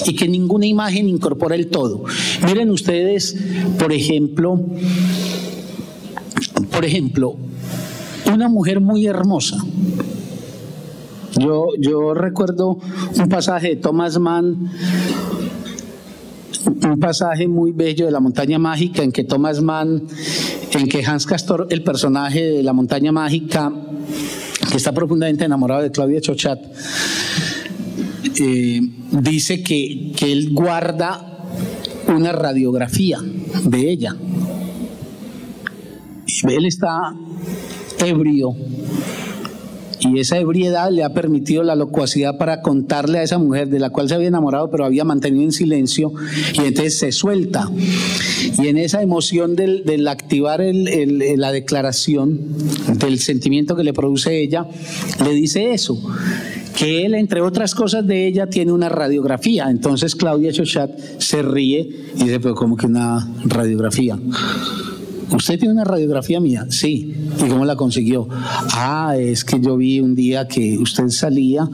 y que ninguna imagen incorpora el todo, miren ustedes, por ejemplo, una mujer muy hermosa. Yo recuerdo un pasaje de Thomas Mann, un pasaje muy bello de La montaña mágica, en que Hans Castor, el personaje de La montaña mágica, que está profundamente enamorado de Claudia Chochat, dice que él guarda una radiografía de ella. Él está ebrio y esa ebriedad le ha permitido la locuacidad para contarle a esa mujer de la cual se había enamorado pero había mantenido en silencio, y entonces se suelta, y en esa emoción del activar la declaración del sentimiento que le produce ella, le dice eso, que él, entre otras cosas de ella, tiene una radiografía. Entonces Claudia Chochat se ríe y dice, pero ¿cómo que una radiografía? ¿Usted tiene una radiografía mía? Sí. ¿Y cómo la consiguió? Es que yo vi un día que usted salía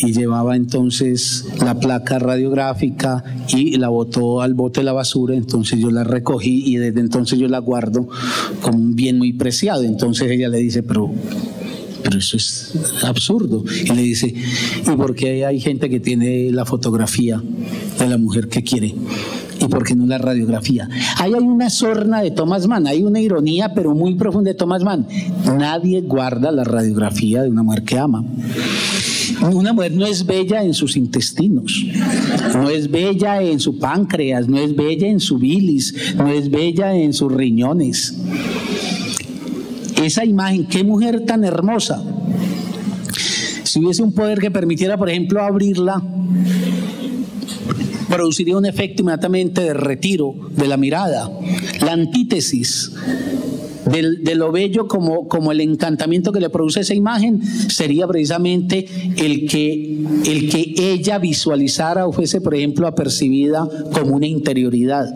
y llevaba entonces la placa radiográfica y la botó al bote de la basura, entonces yo la recogí y desde entonces yo la guardo como un bien muy preciado. Entonces ella le dice, pero eso es absurdo. Y le dice, ¿y por qué hay gente que tiene la fotografía de la mujer que quiere? ¿Y por qué no la radiografía? Ahí hay una sorna de Thomas Mann, hay una ironía pero muy profunda de Thomas Mann. Nadie guarda la radiografía de una mujer que ama. Una mujer no es bella en sus intestinos, no es bella en su páncreas, no es bella en su bilis, no es bella en sus riñones. Esa imagen, qué mujer tan hermosa. Si hubiese un poder que permitiera, por ejemplo, abrirla, produciría un efecto inmediatamente de retiro de la mirada. La antítesis de lo bello como el encantamiento que le produce esa imagen sería precisamente el que ella visualizara o fuese, por ejemplo, apercibida como una interioridad.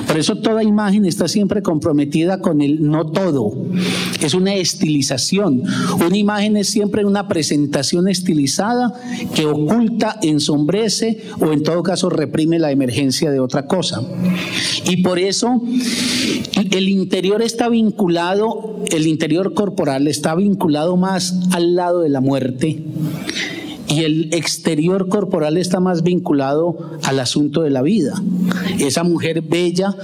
Por eso toda imagen está siempre comprometida con el no todo. Es una estilización. Una imagen es siempre una presentación estilizada que oculta, ensombrece o en todo caso reprime la emergencia de otra cosa. Y por eso el interior está vinculado, el interior corporal está vinculado más al lado de la muerte. Y el exterior corporal está más vinculado al asunto de la vida. Esa mujer bella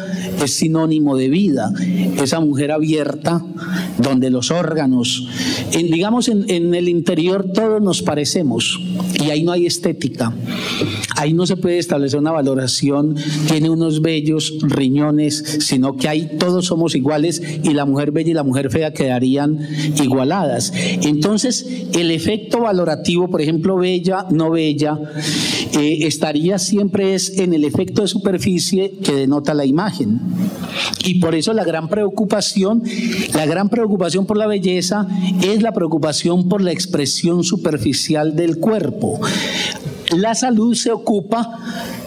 es sinónimo de vida. Esa mujer abierta, donde los órganos, digamos en el interior todos nos parecemos. Y ahí no hay estética. Ahí no se puede establecer una valoración, tiene unos bellos riñones, sino que ahí todos somos iguales y la mujer bella y la mujer fea quedarían igualadas. Entonces, el efecto valorativo, por ejemplo, bella, no bella, estaría siempre es en el efecto de superficie que denota la imagen. Y por eso la gran preocupación por la belleza es la preocupación por la expresión superficial del cuerpo. La salud se ocupa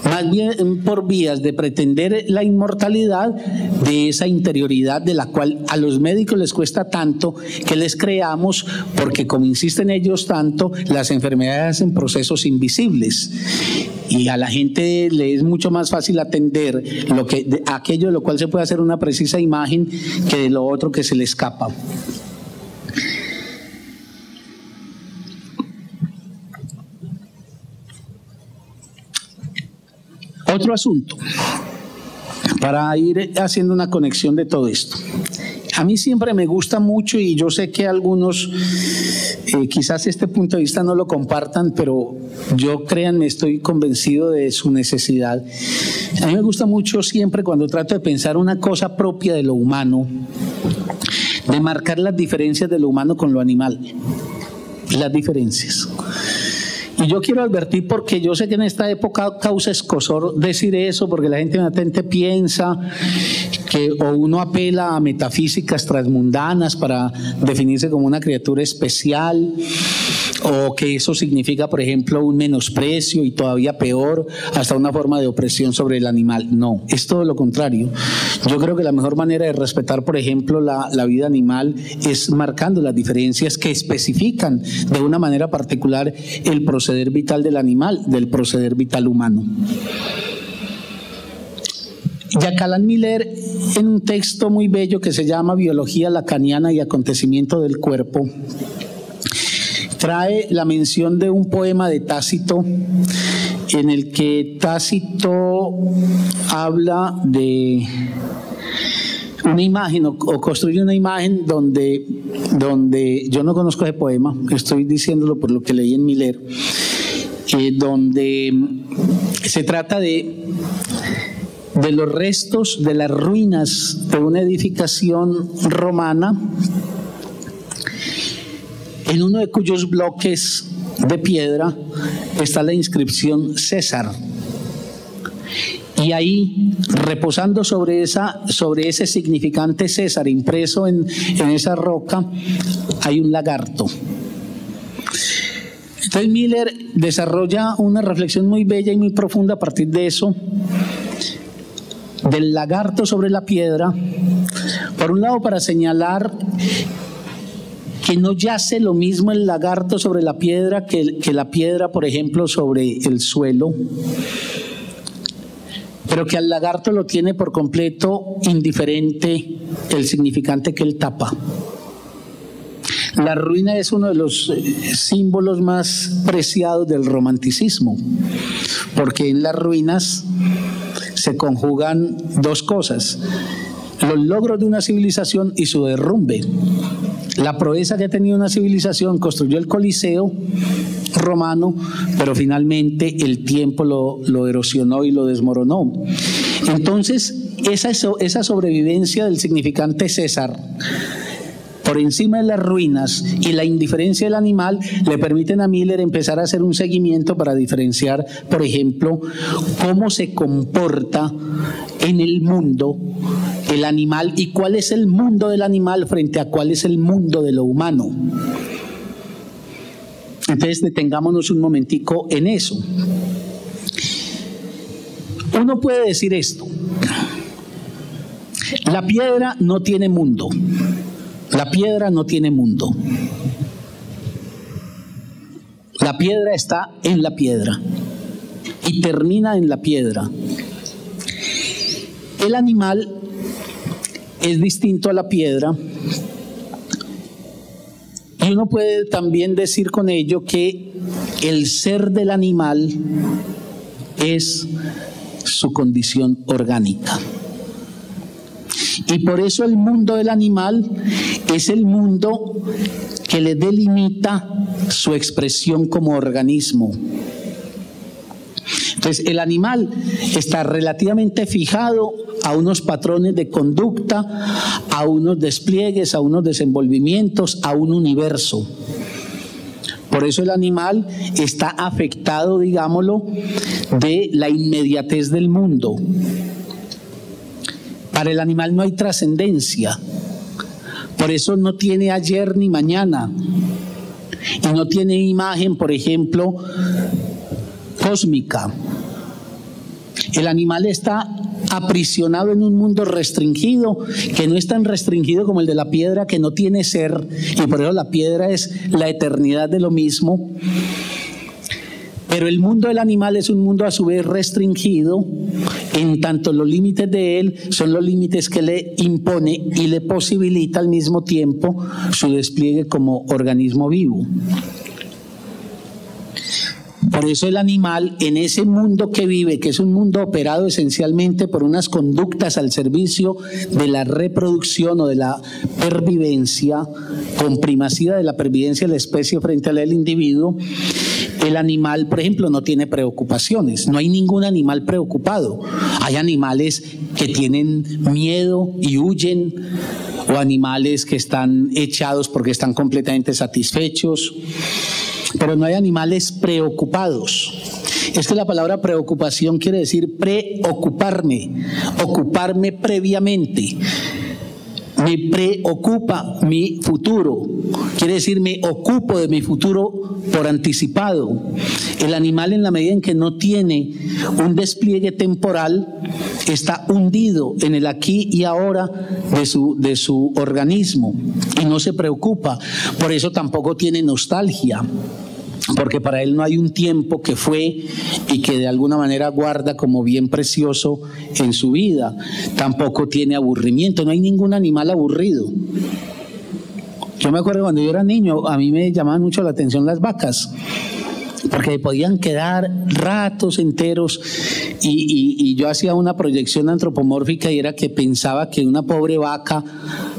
más bien por vías de pretender la inmortalidad de esa interioridad de la cual a los médicos les cuesta tanto que les creamos, porque como insisten ellos tanto, las enfermedades hacen procesos invisibles y a la gente le es mucho más fácil atender aquello de lo cual se puede hacer una precisa imagen que de lo otro que se le escapa. Otro asunto, para ir haciendo una conexión de todo esto. A mí siempre me gusta mucho, y yo sé que algunos quizás este punto de vista no lo compartan, pero yo, créanme, estoy convencido de su necesidad. A mí me gusta mucho siempre cuando trato de pensar una cosa propia de lo humano, de marcar las diferencias de lo humano con lo animal, las diferencias. Y yo quiero advertir, porque yo sé que en esta época causa escozor decir eso, porque la gente inmediatamente piensa que o uno apela a metafísicas transmundanas para definirse como una criatura especial, o que eso significa, por ejemplo, un menosprecio y todavía peor, hasta una forma de opresión sobre el animal. No, es todo lo contrario. Yo creo que la mejor manera de respetar, por ejemplo, la vida animal es marcando las diferencias que especifican de una manera particular el proceder vital del animal, del proceder vital humano. Jacques Alain Miller, en un texto muy bello que se llama Biología lacaniana y acontecimiento del cuerpo, trae la mención de un poema de Tácito, en el que Tácito habla de una imagen o construye una imagen donde yo no conozco ese poema, estoy diciéndolo por lo que leí en Miller, donde se trata de los restos, de las ruinas de una edificación romana, en uno de cuyos bloques de piedra está la inscripción César. Y ahí, reposando sobre ese significante César impreso en esa roca, hay un lagarto. Entonces Miller desarrolla una reflexión muy bella y muy profunda a partir de eso, del lagarto sobre la piedra, Por un lado, para señalar que no yace lo mismo el lagarto sobre la piedra que la piedra, por ejemplo, sobre el suelo, pero que al lagarto lo tiene por completo indiferente el significante que él tapa. La ruina es uno de los símbolos más preciados del romanticismo, porque en las ruinas se conjugan dos cosas: los logros de una civilización y su derrumbe. La proeza que ha tenido una civilización: construyó el Coliseo romano, pero finalmente el tiempo lo erosionó y lo desmoronó. Entonces, esa sobrevivencia del significante César por encima de las ruinas y la indiferencia del animal le permiten a Miller empezar a hacer un seguimiento para diferenciar, por ejemplo, cómo se comporta en el mundo el animal y cuál es el mundo del animal frente a cuál es el mundo de lo humano. Entonces detengámonos un momentico en eso. Uno puede decir esto: la piedra no tiene mundo. La piedra no tiene mundo. La piedra está en la piedra y termina en la piedra. El animal es distinto a la piedra, y uno puede también decir con ello que el ser del animal es su condición orgánica. Y por eso el mundo del animal es el mundo que le delimita su expresión como organismo. Entonces, el animal está relativamente fijado a unos patrones de conducta, a unos despliegues, a unos desenvolvimientos, a un universo. Por eso el animal está afectado, digámoslo, de la inmediatez del mundo. Para el animal no hay trascendencia, por eso no tiene ayer ni mañana, y no tiene imagen, por ejemplo, cósmica. El animal está aprisionado en un mundo restringido, que no es tan restringido como el de la piedra, que no tiene ser, y por eso la piedra es la eternidad de lo mismo. Pero el mundo del animal es un mundo a su vez restringido, en tanto los límites de él son los límites que le impone y le posibilita al mismo tiempo su despliegue como organismo vivo. Por eso el animal, en ese mundo que vive, que es un mundo operado esencialmente por unas conductas al servicio de la reproducción o de la pervivencia, con primacía de la pervivencia de la especie frente a la del individuo, el animal, por ejemplo, no tiene preocupaciones. No hay ningún animal preocupado. Hay animales que tienen miedo y huyen, o animales que están echados porque están completamente satisfechos. Pero no hay animales preocupados. Es que la palabra preocupación quiere decir preocuparme, ocuparme previamente. Me preocupa mi futuro, quiere decir me ocupo de mi futuro por anticipado. El animal, en la medida en que no tiene un despliegue temporal, está hundido en el aquí y ahora de su organismo y no se preocupa. Por eso tampoco tiene nostalgia, porque para él no hay un tiempo que fue y que de alguna manera guarda como bien precioso en su vida. Tampoco tiene aburrimiento, no hay ningún animal aburrido. Yo me acuerdo cuando yo era niño, a mí me llamaban mucho la atención las vacas, porque podían quedar ratos enteros y yo hacía una proyección antropomórfica y era que pensaba que una pobre vaca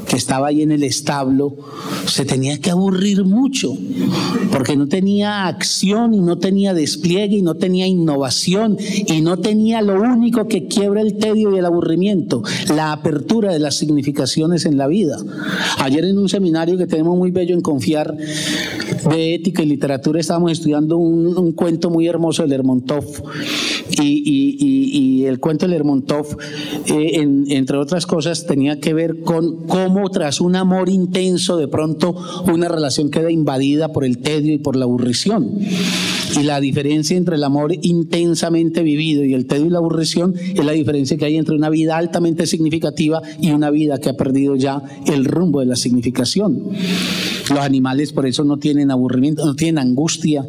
que estaba ahí en el establo se tenía que aburrir mucho, porque no tenía acción y no tenía despliegue y no tenía innovación y no tenía lo único que quiebra el tedio y el aburrimiento: la apertura de las significaciones en la vida. Ayer en un seminario que tenemos muy bello en Confiar de ética y literatura estábamos estudiando un cuento muy hermoso de Lermontov y el cuento de Lermontov, entre otras cosas, tenía que ver con cómo cómo tras un amor intenso de pronto una relación queda invadida por el tedio y por la aburrición. Y la diferencia entre el amor intensamente vivido y el tedio y la aburrición es la diferencia que hay entre una vida altamente significativa y una vida que ha perdido ya el rumbo de la significación. Los animales por eso no tienen aburrimiento, no tienen angustia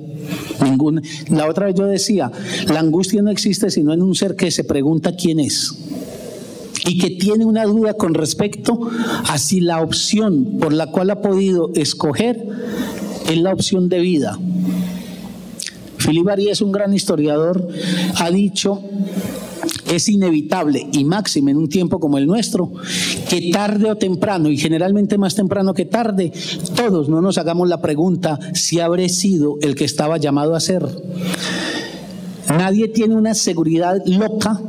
ninguna. La otra vez yo decía, la angustia no existe sino en un ser que se pregunta quién es y que tiene una duda con respecto a si la opción por la cual ha podido escoger es la opción de vida. Philippe Ariès, un gran historiador, ha dicho: es inevitable, y máxime en un tiempo como el nuestro, que tarde o temprano, y generalmente más temprano que tarde, todos no nos hagamos la pregunta si habré sido el que estaba llamado a ser. Nadie tiene una seguridad loca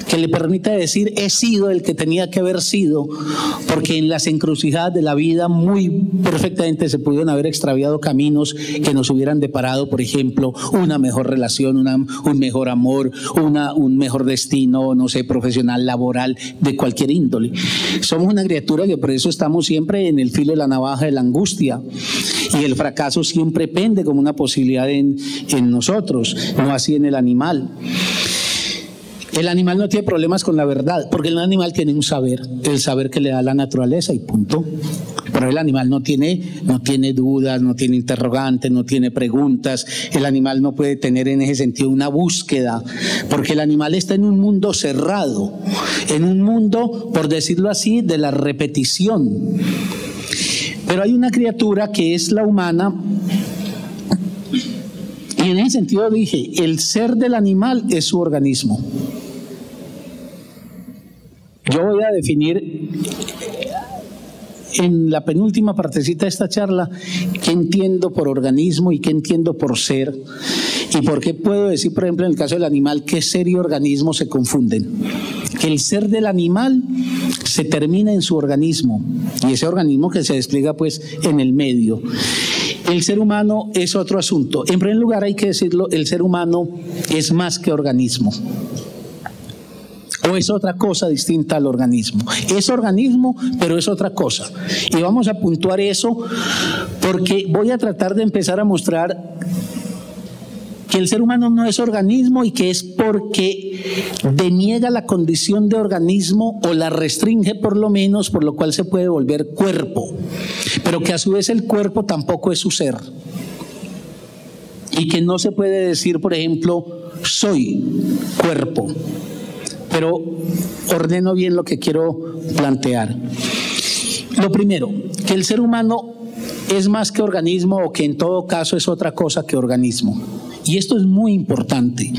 que le permita decir he sido el que tenía que haber sido, porque en las encrucijadas de la vida muy perfectamente se pudieron haber extraviado caminos que nos hubieran deparado, por ejemplo, una mejor relación, un mejor amor, un mejor destino, no sé, profesional, laboral, de cualquier índole. Somos una criatura que por eso estamos siempre en el filo de la navaja de la angustia, y el fracaso siempre pende como una posibilidad en nosotros, no así en el animal. El animal no tiene problemas con la verdad, porque el animal tiene un saber, el saber que le da la naturaleza y punto. Pero el animal no tiene dudas, no tiene interrogantes, no tiene preguntas. El animal no puede tener en ese sentido una búsqueda, porque el animal está en un mundo cerrado, en un mundo, por decirlo así, de la repetición. Pero hay una criatura que es la humana, y en ese sentido dije, el ser del animal es su organismo. Yo voy a definir en la penúltima partecita de esta charla qué entiendo por organismo y qué entiendo por ser, y por qué puedo decir, por ejemplo, en el caso del animal, que ser y organismo se confunden. Que el ser del animal se termina en su organismo, y ese organismo que se despliega pues en el medio. El ser humano es otro asunto. En primer lugar, hay que decirlo, el ser humano es más que organismo. ¿O es otra cosa distinta al organismo? Es organismo, pero es otra cosa. Y vamos a puntuar eso porque voy a tratar de empezar a mostrar que el ser humano no es organismo, y que es porque deniega la condición de organismo o la restringe por lo menos, por lo cual se puede volver cuerpo, pero que a su vez el cuerpo tampoco es su ser, y que no se puede decir, por ejemplo, soy cuerpo. Pero ordeno bien lo que quiero plantear. Lo primero, que el ser humano es más que organismo, o que en todo caso es otra cosa que organismo. Y esto es muy importante.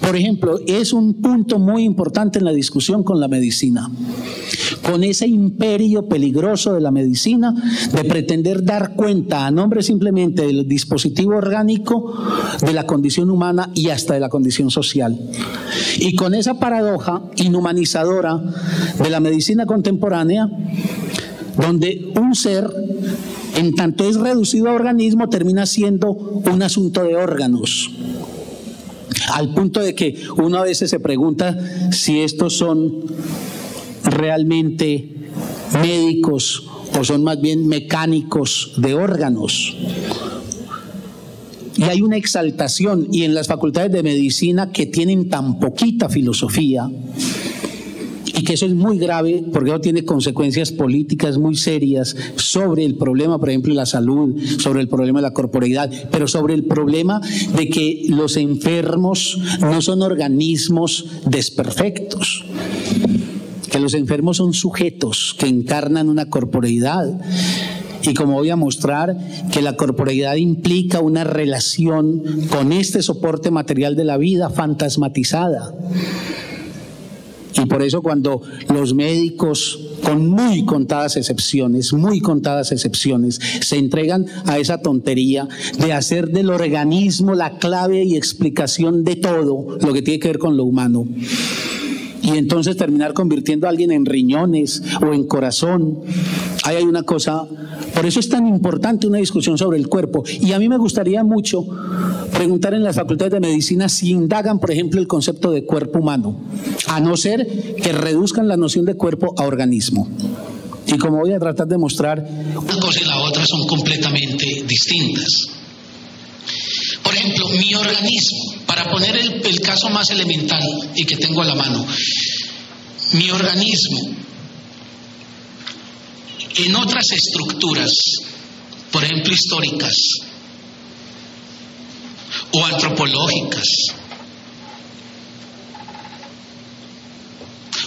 Por ejemplo, es un punto muy importante en la discusión con la medicina, con ese imperio peligroso de la medicina de pretender dar cuenta a nombre simplemente del dispositivo orgánico de la condición humana y hasta de la condición social. Y con esa paradoja inhumanizadora de la medicina contemporánea, donde un ser, en tanto es reducido a organismo, termina siendo un asunto de órganos. Al punto de que uno a veces se pregunta si estos son realmente médicos o son más bien mecánicos de órganos. Y hay una exaltación, y en las facultades de medicina que tienen tan poquita filosofía, y que eso es muy grave porque eso tiene consecuencias políticas muy serias sobre el problema, por ejemplo, de la salud, sobre el problema de la corporeidad, pero sobre el problema de que los enfermos no son organismos desperfectos, que los enfermos son sujetos que encarnan una corporeidad. Y como voy a mostrar, que la corporeidad implica una relación con este soporte material de la vida fantasmatizada. Y por eso cuando los médicos, con muy contadas excepciones, se entregan a esa tontería de hacer del organismo la clave y explicación de todo lo que tiene que ver con lo humano, y entonces terminar convirtiendo a alguien en riñones o en corazón, ahí hay una cosa. Por eso es tan importante una discusión sobre el cuerpo. Y a mí me gustaría mucho preguntar en las facultades de medicina si indagan, por ejemplo, el concepto de cuerpo humano, a no ser que reduzcan la noción de cuerpo a organismo. Y como voy a tratar de mostrar, una cosa y la otra son completamente distintas. Por ejemplo, mi organismo, para poner el caso más elemental y que tengo a la mano, mi organismo en otras estructuras, por ejemplo históricas o antropológicas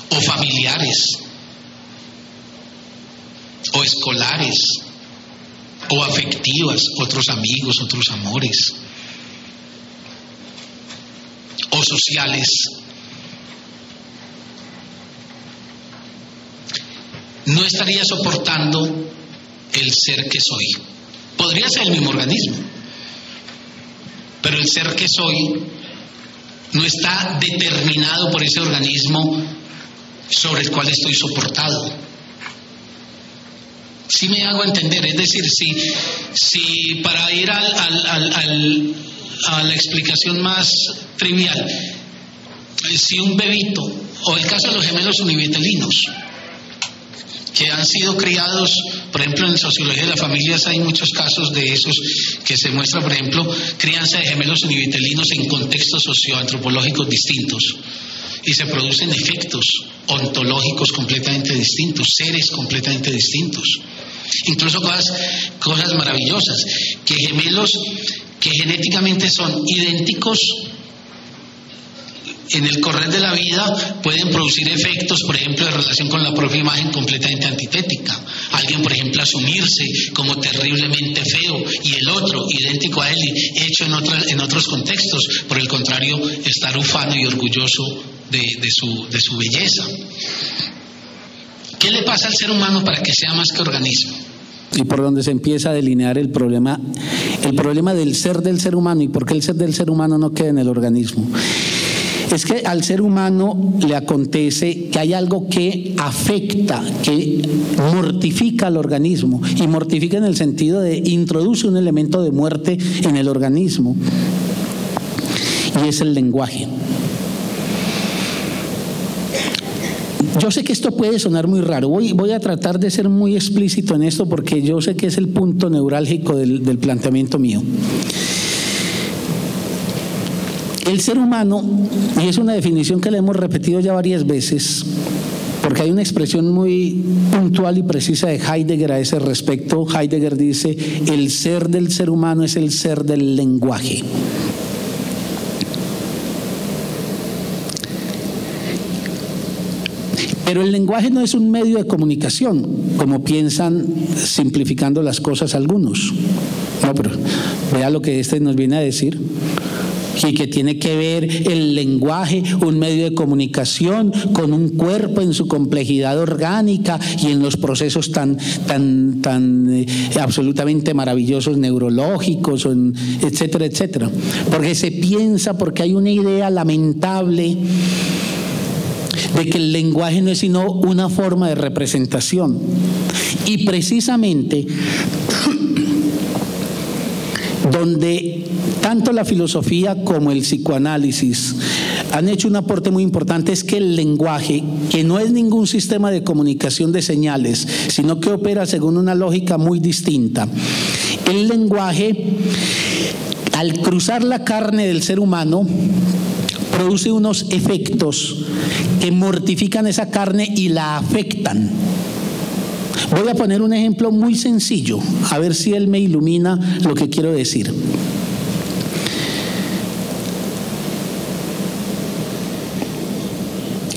o familiares o escolares o afectivas, otros amigos, otros amores, o sociales, no estaría soportando el ser que soy. Podría ser el mismo organismo, pero el ser que soy no está determinado por ese organismo sobre el cual estoy soportado. ¿Sí me hago entender? Es decir, si para ir a la explicación más trivial, si un bebito, o el caso de los gemelos univitelinos, que han sido criados, por ejemplo, en sociología de las familias hay muchos casos de esos que se muestra, por ejemplo, crianza de gemelos univitelinos en contextos socioantropológicos distintos, y se producen efectos ontológicos completamente distintos, seres completamente distintos, incluso cosas maravillosas, que gemelos que genéticamente son idénticos en el correr de la vida pueden producir efectos, por ejemplo, de relación con la propia imagen completamente antitética. Alguien, por ejemplo, asumirse como terriblemente feo y el otro, idéntico a él, hecho en otros contextos, por el contrario, estar ufano y orgulloso de su belleza. ¿Qué le pasa al ser humano para que sea más que organismo? Y por donde se empieza a delinear el problema del ser humano y por qué el ser del ser humano no queda en el organismo. Es que al ser humano le acontece que hay algo que afecta, que mortifica al organismo, y mortifica en el sentido de introduce un elemento de muerte en el organismo, y es el lenguaje. Yo sé que esto puede sonar muy raro, voy a tratar de ser muy explícito en esto porque yo sé que es el punto neurálgico del planteamiento mío. El ser humano, y es una definición que le hemos repetido ya varias veces, porque hay una expresión muy puntual y precisa de Heidegger a ese respecto. Heidegger dice, el ser del ser humano es el ser del lenguaje. Pero el lenguaje no es un medio de comunicación, como piensan simplificando las cosas algunos. No, pero vea lo que nos viene a decir. Y que tiene que ver el lenguaje, un medio de comunicación, con un cuerpo en su complejidad orgánica y en los procesos tan absolutamente maravillosos neurológicos, etcétera, etcétera. Porque se piensa, porque hay una idea lamentable de que el lenguaje no es sino una forma de representación. Y precisamente donde tanto la filosofía como el psicoanálisis han hecho un aporte muy importante es que el lenguaje, que no es ningún sistema de comunicación de señales, sino que opera según una lógica muy distinta. El lenguaje, al cruzar la carne del ser humano, produce unos efectos que mortifican esa carne y la afectan. Voy a poner un ejemplo muy sencillo, a ver si él me ilumina lo que quiero decir.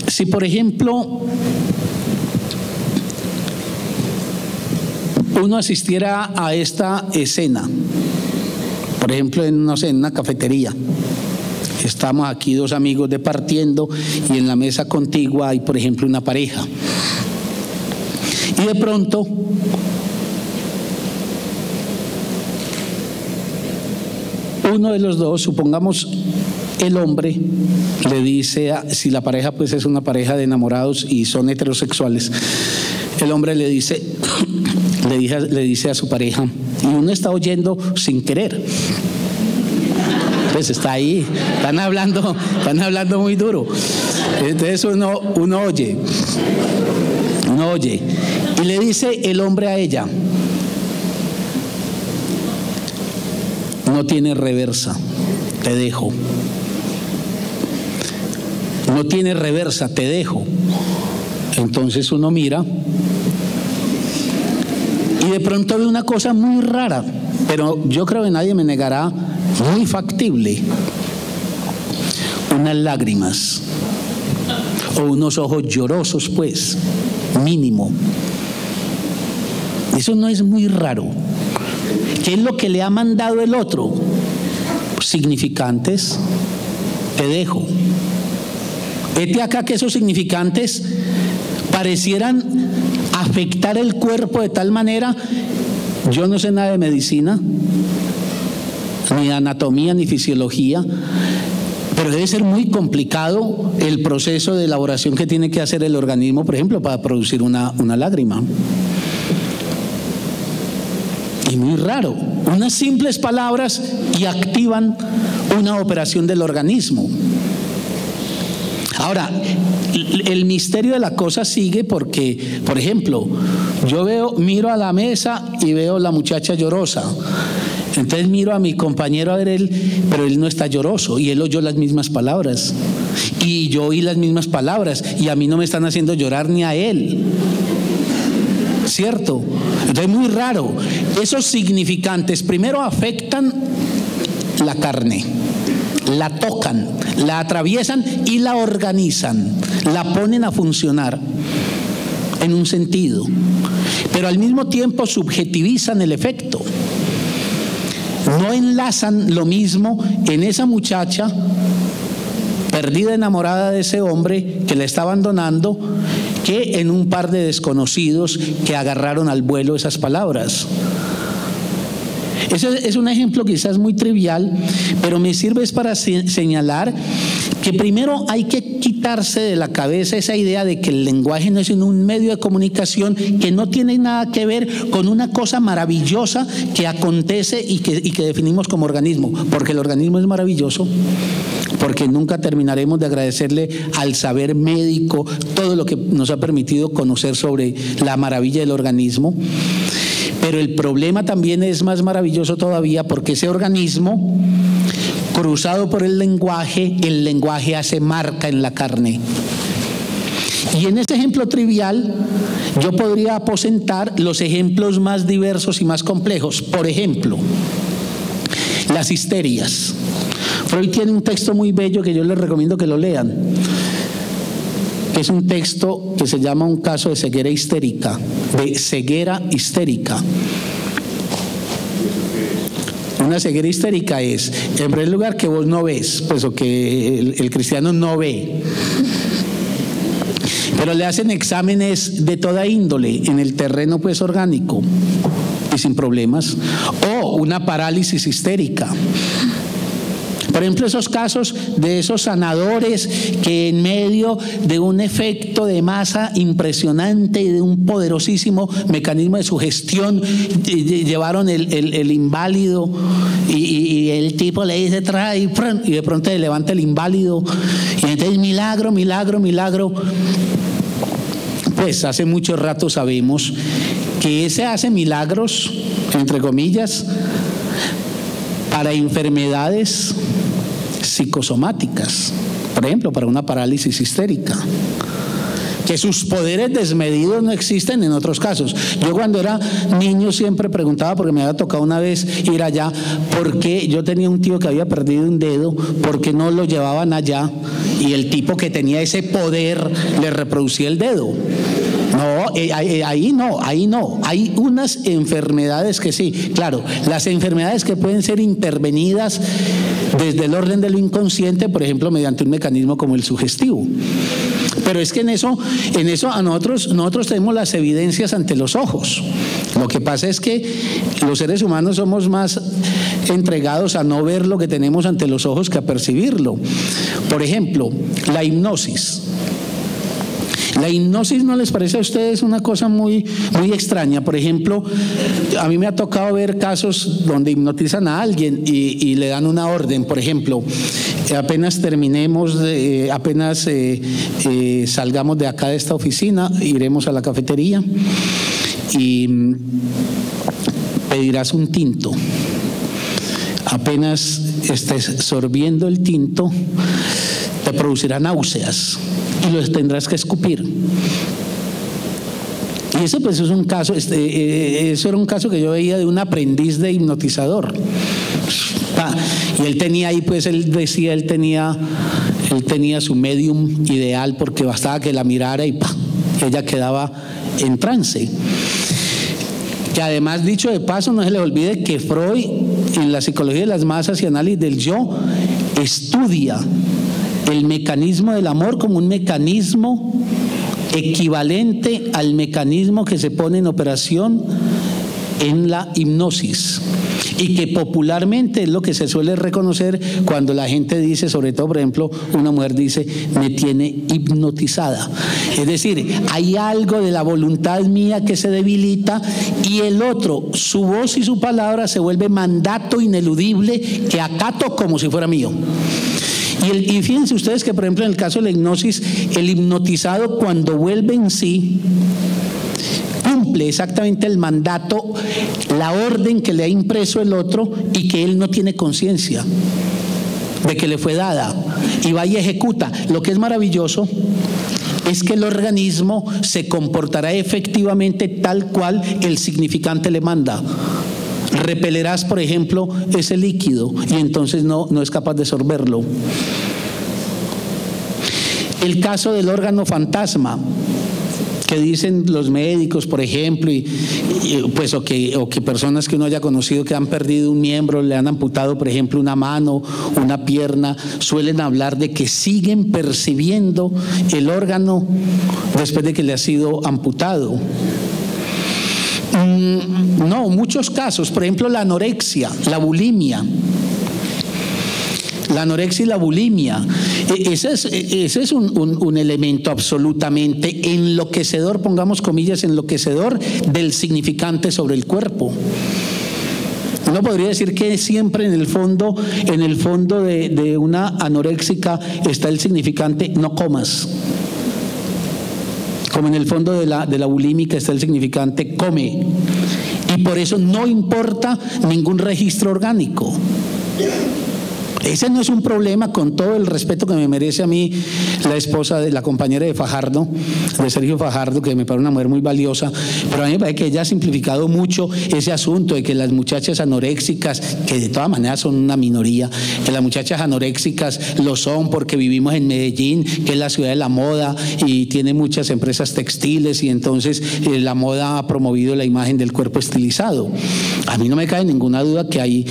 Si, por ejemplo, uno asistiera a esta escena, por ejemplo, en una cafetería, estamos aquí dos amigos departiendo y en la mesa contigua hay, por ejemplo, una pareja. Y de pronto uno de los dos, supongamos el hombre, le dice, si la pareja pues es una pareja de enamorados y son heterosexuales, el hombre le dice a su pareja, y uno está oyendo sin querer, pues está ahí, están hablando muy duro, entonces uno oye, Y le dice el hombre a ella: no tiene reversa, te dejo. No tiene reversa, te dejo. Entonces uno mira y de pronto ve una cosa muy rara, pero yo creo que nadie me negará, muy factible: unas lágrimas o unos ojos llorosos, pues, mínimo. Eso no es muy raro. ¿Qué es lo que le ha mandado el otro? Significantes, te dejo. Vete acá, que esos significantes parecieran afectar el cuerpo de tal manera. Yo no sé nada de medicina, ni anatomía, ni fisiología, pero debe ser muy complicado el proceso de elaboración que tiene que hacer el organismo, por ejemplo, para producir una lágrima. Y muy raro, unas simples palabras y activan una operación del organismo. Ahora, el misterio de la cosa sigue porque, por ejemplo, yo miro a la mesa y veo la muchacha llorosa. Entonces miro a mi compañero a ver él, pero él no está lloroso y él oyó las mismas palabras. Y yo oí las mismas palabras y a mí no me están haciendo llorar ni a él. ¿Cierto? Entonces es muy raro. Esos significantes primero afectan la carne, la tocan, la atraviesan y la organizan, la ponen a funcionar en un sentido, pero al mismo tiempo subjetivizan el efecto. No enlazan lo mismo en esa muchacha perdida, enamorada de ese hombre que la está abandonando, que en un par de desconocidos que agarraron al vuelo esas palabras. Ese es un ejemplo quizás muy trivial, pero me sirve para señalar que primero hay que quitarse de la cabeza esa idea de que el lenguaje no es sino un medio de comunicación que no tiene nada que ver con una cosa maravillosa que acontece y que definimos como organismo, porque el organismo es maravilloso, porque nunca terminaremos de agradecerle al saber médico todo lo que nos ha permitido conocer sobre la maravilla del organismo. Pero el problema también es más maravilloso todavía porque ese organismo, cruzado por el lenguaje hace marca en la carne. Y en este ejemplo trivial, yo podría aposentar los ejemplos más diversos y más complejos. Por ejemplo, las histerias. Freud tiene un texto muy bello que yo les recomiendo que lo lean. Es un texto que se llama Un caso de ceguera histérica, Una ceguera histérica es, en primer lugar, que vos no ves, pues, o que el cristiano no ve. Pero le hacen exámenes de toda índole en el terreno, pues, orgánico y sin problemas. O una parálisis histérica. Por ejemplo, esos casos de esos sanadores que en medio de un efecto de masa impresionante y de un poderosísimo mecanismo de sugestión llevaron el inválido y el tipo le dice trae y de pronto le levanta el inválido y entonces milagro. Pues hace mucho rato sabemos que se hace milagros, entre comillas, para enfermedades psicosomáticas, por ejemplo, para una parálisis histérica, que sus poderes desmedidos no existen en otros casos. Yo cuando era niño siempre preguntaba, porque me había tocado una vez ir allá, por qué yo tenía un tío que había perdido un dedo, por qué no lo llevaban allá y el tipo que tenía ese poder le reproducía el dedo. No, ahí no. Hay unas enfermedades que sí, claro, las enfermedades que pueden ser intervenidas desde el orden de lo inconsciente, por ejemplo, mediante un mecanismo como el sugestivo. Pero es que en eso a nosotros tenemos las evidencias ante los ojos. Lo que pasa es que los seres humanos somos más entregados a no ver lo que tenemos ante los ojos que a percibirlo. Por ejemplo, la hipnosis. La hipnosis, ¿no les parece a ustedes una cosa muy, muy extraña? Por ejemplo, a mí me ha tocado ver casos donde hipnotizan a alguien y le dan una orden. Por ejemplo, apenas terminemos, salgamos de acá de esta oficina, iremos a la cafetería y pedirás un tinto. Apenas estés sorbiendo el tinto, te producirá náuseas y los tendrás que escupir. Y ese pues es un caso, eso era un caso que yo veía de un aprendiz de hipnotizador. Y él tenía ahí, pues él decía, él tenía su medium ideal, porque bastaba que la mirara y ella quedaba en trance. Que además, dicho de paso, no se le olvide que Freud, en la psicología de las masas y análisis del yo, estudia el mecanismo del amor como un mecanismo equivalente al mecanismo que se pone en operación en la hipnosis, y que popularmente es lo que se suele reconocer cuando la gente dice, sobre todo, por ejemplo, una mujer dice, me tiene hipnotizada. Es decir, hay algo de la voluntad mía que se debilita y el otro, su voz y su palabra se vuelve mandato ineludible que acato como si fuera mío. Y fíjense ustedes que, por ejemplo, en el caso de la hipnosis, el hipnotizado, cuando vuelve en sí, cumple exactamente el mandato, la orden que le ha impreso el otro y que él no tiene conciencia de que le fue dada, y va y ejecuta. Lo que es maravilloso es que el organismo se comportará efectivamente tal cual el significante le manda. Repelerás, por ejemplo, ese líquido y entonces no es capaz de sorberlo. El caso del órgano fantasma, que dicen los médicos, por ejemplo, pues o que personas que uno haya conocido que han perdido un miembro, le han amputado, por ejemplo, una mano, una pierna, suelen hablar de que siguen percibiendo el órgano después de que le ha sido amputado. No, muchos casos, por ejemplo, la anorexia, la bulimia. La anorexia y la bulimia, ese es un elemento absolutamente enloquecedor, pongamos comillas, enloquecedor del significante sobre el cuerpo. Uno podría decir que siempre en el fondo de una anoréxica está el significante no comas. Como en el fondo de la bulímica está el significante come. Y por eso no importa ningún registro orgánico. Ese no es un problema, con todo el respeto que me merece a mí la esposa, la compañera de Fajardo, de Sergio Fajardo, que me parece una mujer muy valiosa, pero a mí me parece que ella ha simplificado mucho ese asunto de que las muchachas anoréxicas, que de todas maneras son una minoría, que las muchachas anoréxicas lo son porque vivimos en Medellín, que es la ciudad de la moda y tiene muchas empresas textiles, y entonces la moda ha promovido la imagen del cuerpo estilizado. A mí no me cabe ninguna duda que hay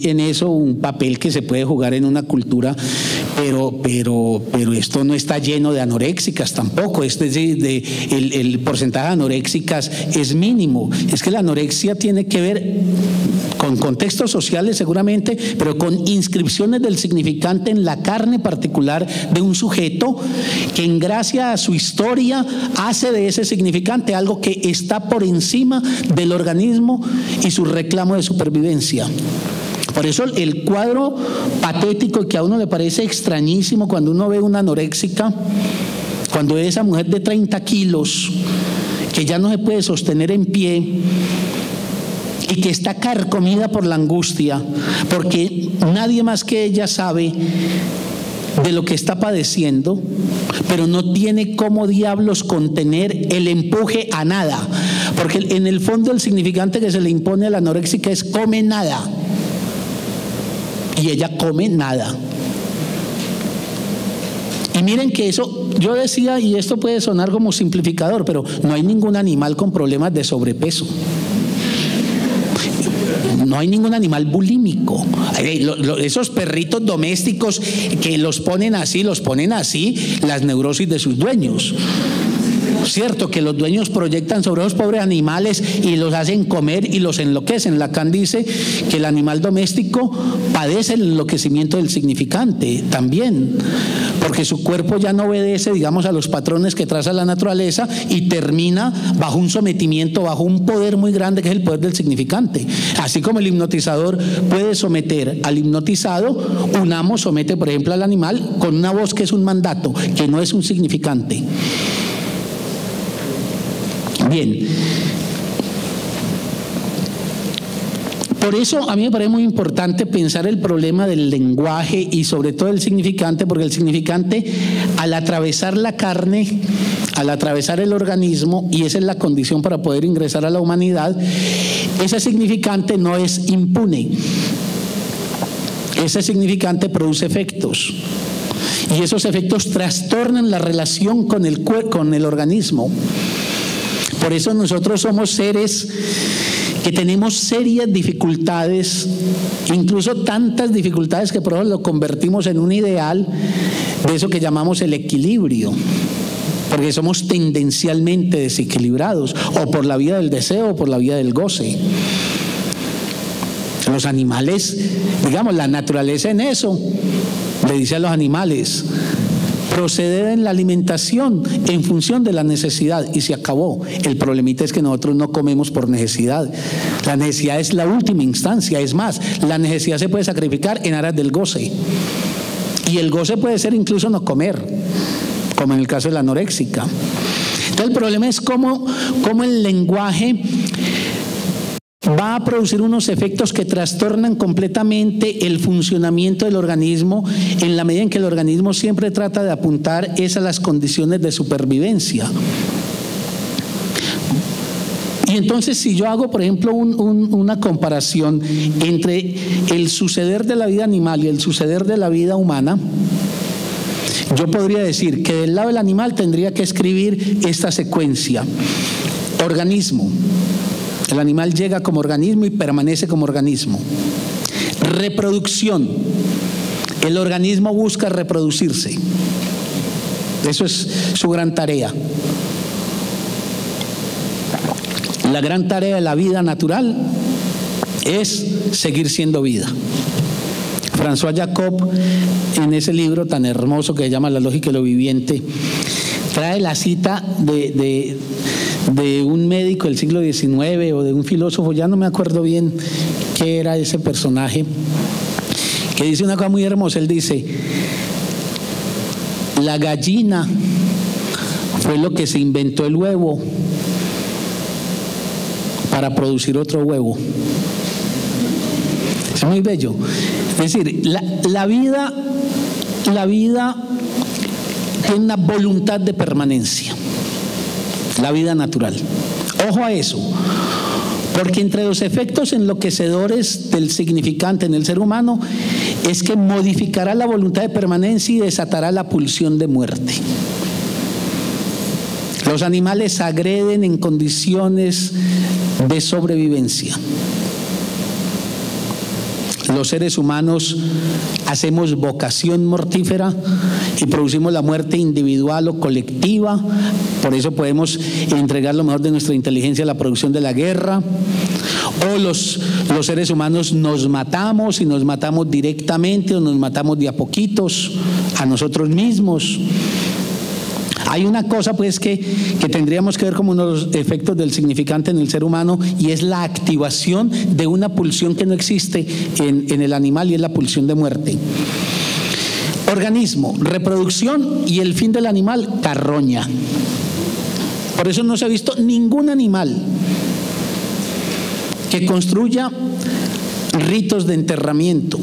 en eso un papel que se puede jugar en una cultura, pero esto no está lleno de anoréxicas tampoco. Es decir, el porcentaje de anoréxicas es mínimo. Es que la anorexia tiene que ver con contextos sociales seguramente, pero con inscripciones del significante en la carne particular de un sujeto que, en gracia a su historia, hace de ese significante algo que está por encima del organismo y su reclamo de supervivencia. Por eso el cuadro patético que a uno le parece extrañísimo cuando uno ve una anoréxica, cuando ve esa mujer de 30 kilos que ya no se puede sostener en pie y que está carcomida por la angustia, porque nadie más que ella sabe de lo que está padeciendo, pero no tiene cómo diablos contener el empuje a nada, porque en el fondo el significante que se le impone a la anoréxica es come nada. Y ella come nada. Y miren que eso, yo decía, y esto puede sonar como simplificador, pero no hay ningún animal con problemas de sobrepeso. No hay ningún animal bulímico. Esos perritos domésticos que los ponen así, las neurosis de sus dueños. cierto, que los dueños proyectan sobre los pobres animales y los hacen comer y los enloquecen. Lacan dice que el animal doméstico padece el enloquecimiento del significante también, porque su cuerpo ya no obedece, digamos, a los patrones que traza la naturaleza y termina bajo un sometimiento, bajo un poder muy grande que es el poder del significante. Así como el hipnotizador puede someter al hipnotizado, un amo somete, por ejemplo, al animal con una voz que es un mandato, que no es un significante. Bien. Por eso a mí me parece muy importante pensar el problema del lenguaje y sobre todo el significante, porque el significante, al atravesar la carne, al atravesar el organismo, y esa es la condición para poder ingresar a la humanidad, ese significante no es impune. Ese significante produce efectos. Y esos efectos trastornan la relación con el organismo. Por eso nosotros somos seres que tenemos serias dificultades, incluso tantas dificultades que por ejemplo lo convertimos en un ideal de eso que llamamos el equilibrio, porque somos tendencialmente desequilibrados, o por la vía del deseo o por la vía del goce. Los animales, digamos, la naturaleza en eso le dice a los animales: proceder en la alimentación en función de la necesidad, y se acabó. El problemita es que nosotros no comemos por necesidad. La necesidad es la última instancia. Es más, la necesidad se puede sacrificar en aras del goce, y el goce puede ser incluso no comer, como en el caso de la anoréxica. Entonces el problema es cómo el lenguaje va a producir unos efectos que trastornan completamente el funcionamiento del organismo, en la medida en que el organismo siempre trata de apuntar a las condiciones de supervivencia. Y entonces, si yo hago, por ejemplo, una comparación entre el suceder de la vida animal y el suceder de la vida humana, yo podría decir que del lado del animal tendría que escribir esta secuencia: organismo. El animal llega como organismo y permanece como organismo. Reproducción. El organismo busca reproducirse. Eso es su gran tarea. La gran tarea de la vida natural es seguir siendo vida. François Jacob, en ese libro tan hermoso que se llama La lógica de lo viviente, trae la cita de un médico del siglo XIX o de un filósofo, ya no me acuerdo bien qué era ese personaje, que dice una cosa muy hermosa. Él dice: la gallina fue lo que se inventó el huevo para producir otro huevo. Es muy bello. Es decir, la vida tiene una voluntad de permanencia. La vida natural. Ojo a eso, porque entre los efectos enloquecedores del significante en el ser humano es que modificará la voluntad de permanencia y desatará la pulsión de muerte. Los animales agreden en condiciones de sobrevivencia. Los seres humanos hacemos vocación mortífera y producimos la muerte individual o colectiva. Por eso podemos entregar lo mejor de nuestra inteligencia a la producción de la guerra. O los seres humanos nos matamos, y nos matamos directamente o nos matamos de a poquitos a nosotros mismos. Hay una cosa pues que tendríamos que ver como uno de los efectos del significante en el ser humano, y es la activación de una pulsión que no existe en el animal, y es la pulsión de muerte. Organismo, reproducción, y el fin del animal, carroña. Por eso no se ha visto ningún animal que construya ritos de enterramiento,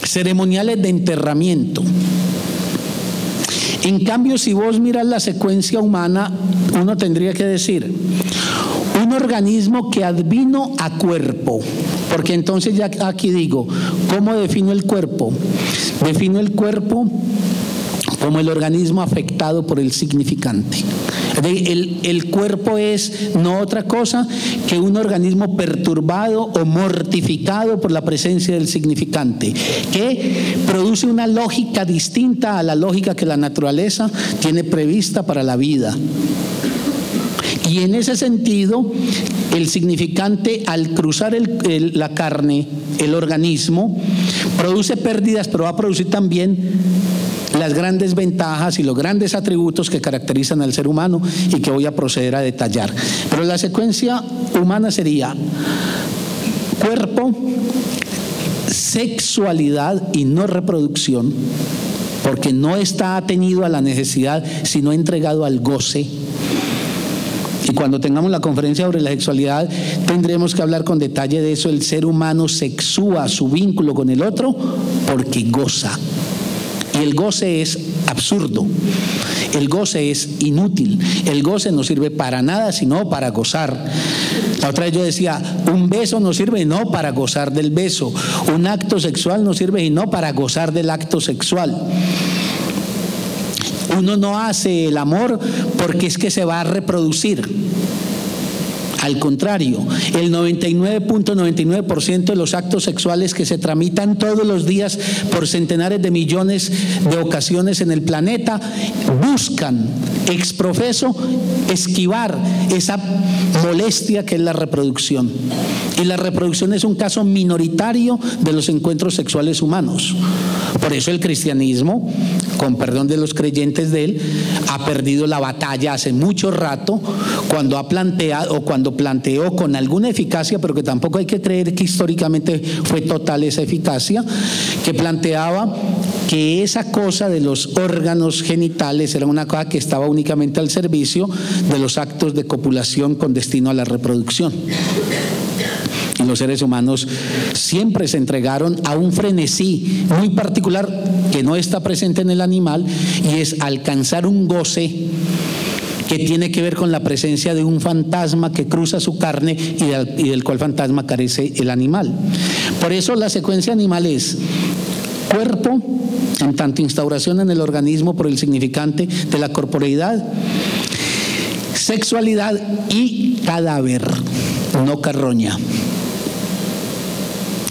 ceremoniales de enterramiento. En cambio, si vos miras la secuencia humana, uno tendría que decir un organismo que advino a cuerpo, porque entonces ya aquí digo, ¿cómo defino el cuerpo? Defino el cuerpo como el organismo afectado por el significante. El cuerpo es no otra cosa que un organismo perturbado o mortificado por la presencia del significante, que produce una lógica distinta a la lógica que la naturaleza tiene prevista para la vida. Y en ese sentido, el significante, al cruzar la carne, el organismo, produce pérdidas, pero va a producir también las grandes ventajas y los grandes atributos que caracterizan al ser humano y que voy a proceder a detallar. Pero la secuencia humana sería cuerpo, sexualidad y no reproducción, porque no está atenido a la necesidad, sino entregado al goce. Y cuando tengamos la conferencia sobre la sexualidad, tendremos que hablar con detalle de eso. El ser humano sexúa su vínculo con el otro porque goza. Y el goce es absurdo, el goce es inútil, el goce no sirve para nada sino para gozar. La otra vez yo decía, un beso no sirve no para gozar del beso, un acto sexual no sirve sino para gozar del acto sexual. Uno no hace el amor porque es que se va a reproducir. Al contrario, el 99.99% de los actos sexuales que se tramitan todos los días por centenares de millones de ocasiones en el planeta buscan ex profeso esquivar esa molestia que es la reproducción. Y la reproducción es un caso minoritario de los encuentros sexuales humanos. Por eso el cristianismo, con perdón de los creyentes de él, ha perdido la batalla hace mucho rato cuando ha planteado o cuando planteó con alguna eficacia, pero que tampoco hay que creer que históricamente fue total esa eficacia, que planteaba que esa cosa de los órganos genitales era una cosa que estaba únicamente al servicio de los actos de copulación con destino a la reproducción. Y los seres humanos siempre se entregaron a un frenesí muy particular que no está presente en el animal, y es alcanzar un goce que tiene que ver con la presencia de un fantasma que cruza su carne y del cual fantasma carece el animal. Por eso la secuencia animal es cuerpo, en tanto instauración en el organismo por el significante de la corporeidad, sexualidad y cadáver, no carroña.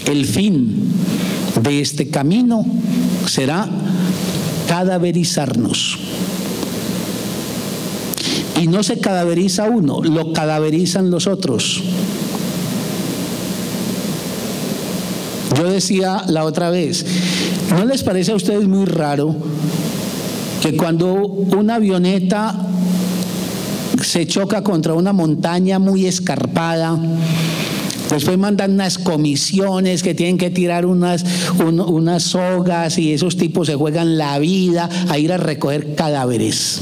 El fin de este camino será cadaverizarnos. Y no se cadaveriza uno, lo cadaverizan los otros. Yo decía la otra vez, ¿no les parece a ustedes muy raro que cuando una avioneta se choca contra una montaña muy escarpada, después mandan unas comisiones que tienen que tirar unas sogas y esos tipos se juegan la vida a ir a recoger cadáveres?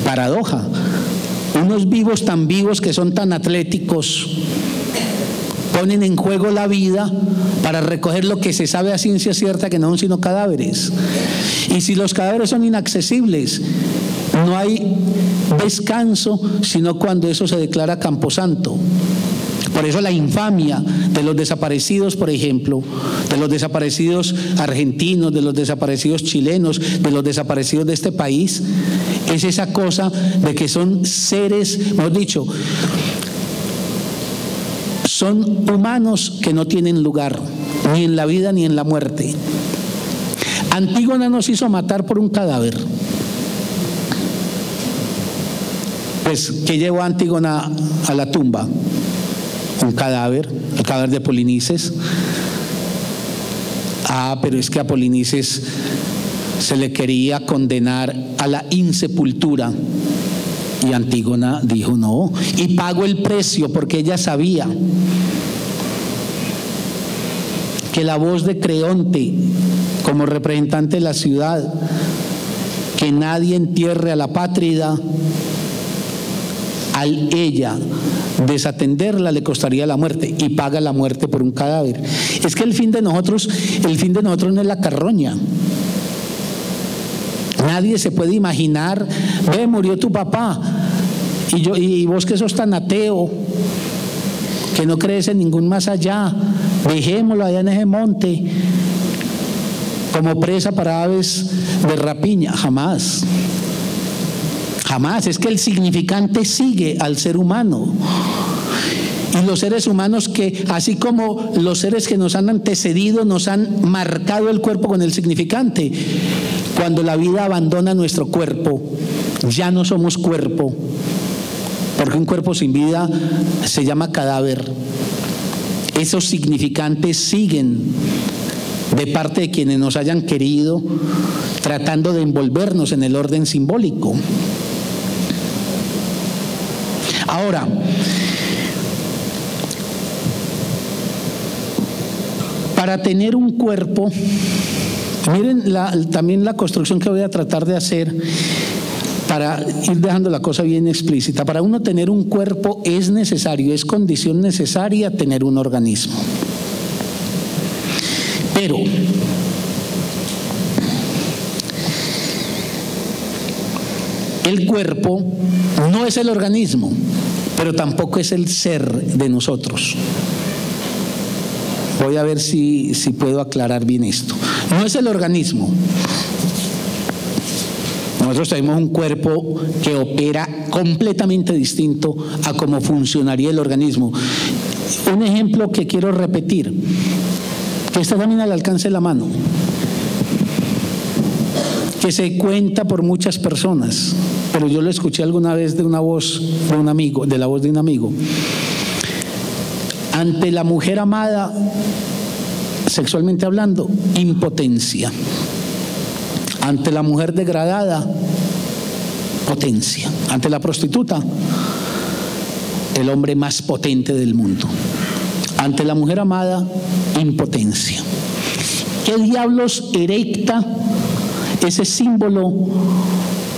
Paradoja, unos vivos tan vivos que son tan atléticos ponen en juego la vida para recoger lo que se sabe a ciencia cierta que no son sino cadáveres. Y si los cadáveres son inaccesibles, no hay descanso sino cuando eso se declara camposanto. Por eso la infamia de los desaparecidos, por ejemplo, de los desaparecidos argentinos, de los desaparecidos chilenos, de los desaparecidos de este país, es esa cosa de que son seres, mejor dicho, son humanos que no tienen lugar, ni en la vida ni en la muerte. Antígona nos hizo matar por un cadáver. Pues, ¿qué llevó a Antígona a la tumba? Un cadáver, el cadáver de Polinices. Pero es que a Polinices se le quería condenar a la insepultura. Y Antígona dijo no, y pagó el precio porque ella sabía que la voz de Creonte, como representante de la ciudad, que nadie entierre a la pátrida, al ella desatenderla le costaría la muerte, y paga la muerte por un cadáver. Es que el fin de nosotros no es la carroña. Nadie se puede imaginar, murió tu papá, y vos que sos tan ateo, que no crees en ningún más allá, dejémoslo allá en ese monte, como presa para aves de rapiña. Jamás. Jamás, es que el significante sigue al ser humano. Y los seres humanos que, así como los seres que nos han antecedido, nos han marcado el cuerpo con el significante, cuando la vida abandona nuestro cuerpo, ya no somos cuerpo, porque un cuerpo sin vida se llama cadáver. Esos significantes siguen de parte de quienes nos hayan querido, tratando de envolvernos en el orden simbólico. Ahora, para tener un cuerpo, miren también la construcción que voy a tratar de hacer para ir dejando la cosa bien explícita. Para uno tener un cuerpo es necesario, es condición necesaria tener un organismo. Pero el cuerpo no es el organismo, pero tampoco es el ser de nosotros. Voy a ver si puedo aclarar bien esto. No es el organismo. Nosotros tenemos un cuerpo que opera completamente distinto a cómo funcionaría el organismo. Un ejemplo que quiero repetir, que está también al alcance de la mano, que se cuenta por muchas personas, pero yo lo escuché alguna vez de una voz de un amigo, de la voz de un amigo. Ante la mujer amada, sexualmente hablando, impotencia. Ante la mujer degradada, potencia. Ante la prostituta, el hombre más potente del mundo. Ante la mujer amada, impotencia. ¿Qué diablos erecta ese símbolo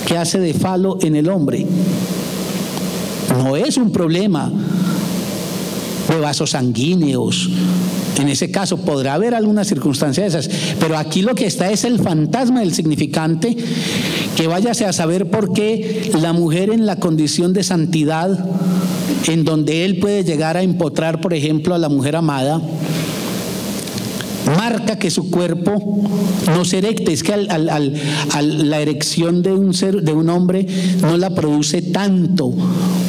que hace de falo en el hombre? No es un problema de vasos sanguíneos. En ese caso podrá haber alguna circunstancia de esas, pero aquí lo que está es el fantasma del significante, que váyase a saber por qué la mujer en la condición de santidad, en donde él puede llegar a empotrar, por ejemplo, a la mujer amada, marca que su cuerpo no se erecte. Es que la erección de un hombre no la produce tanto